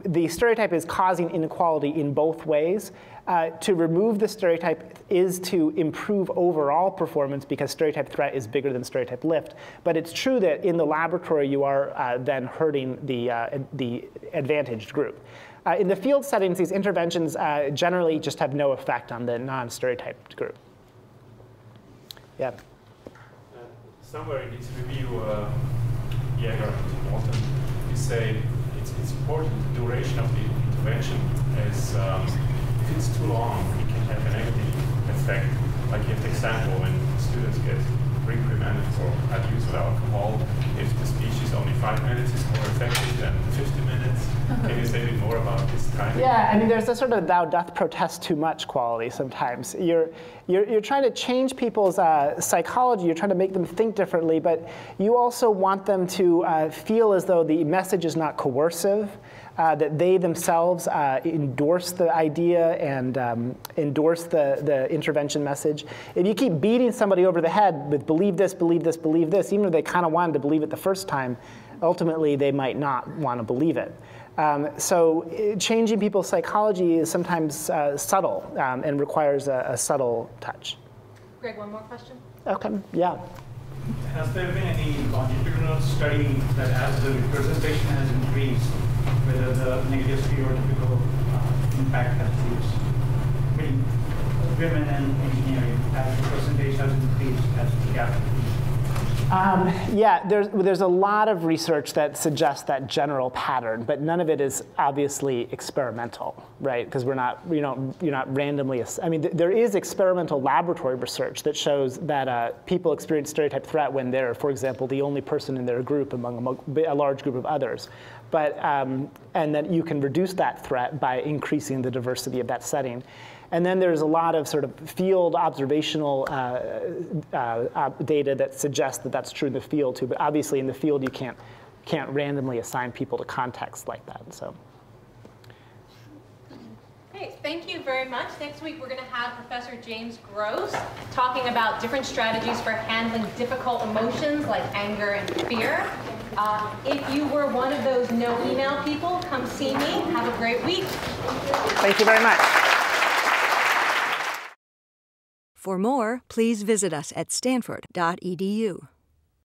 A: the stereotype is causing inequality in both ways. To remove the stereotype is to improve overall performance because stereotype threat is bigger than stereotype lift. But it's true that in the laboratory you are then hurting the advantaged group. In the field settings, these interventions generally just have no effect on the non-stereotyped group. Yeah.
J: Somewhere in this review, Jäger and Walton, you say it's important the duration of the intervention is if it's too long, it can have a negative effect. Like you have the example when students get reprimanded for abuse of alcohol, if the speech is only 5 minutes, it's more effective than 50 minutes. Can you say a bit more about this timing?
A: Yeah, I mean, there's this sort of thou doth protest too much quality sometimes. You're trying to change people's psychology. You're trying to make them think differently, but you also want them to feel as though the message is not coercive, that they themselves endorse the idea and endorse the intervention message. If you keep beating somebody over the head with believe this, believe this, believe this, even if they kind of wanted to believe it the first time, ultimately they might not want to believe it. So changing people's psychology is sometimes subtle and requires a subtle touch.
B: Greg, one more question?
A: Okay, yeah.
D: Has there been any longitudinal study that as the representation has increased, whether the negative stereotypical impact has reduced? I mean, women in engineering, as the percentage has increased, as the gap increased?
A: Yeah, there's a lot of research that suggests that general pattern, but none of it is obviously experimental, right? Because you're not randomly. I mean, there is experimental laboratory research that shows that people experience stereotype threat when they're, for example, the only person in their group among a large group of others. But and that you can reduce that threat by increasing the diversity of that setting. And then there's a lot of sort of field observational data that suggests that that's true in the field too. But obviously in the field you can't randomly assign people to contexts like that. So.
B: Okay, thank you very much. Next week we're going to have Professor James Gross talking about different strategies for handling difficult emotions like anger and fear. If you were one of those no email people, come see me. Have a great week.
A: Thank you very much.
K: For more, please visit us at stanford.edu.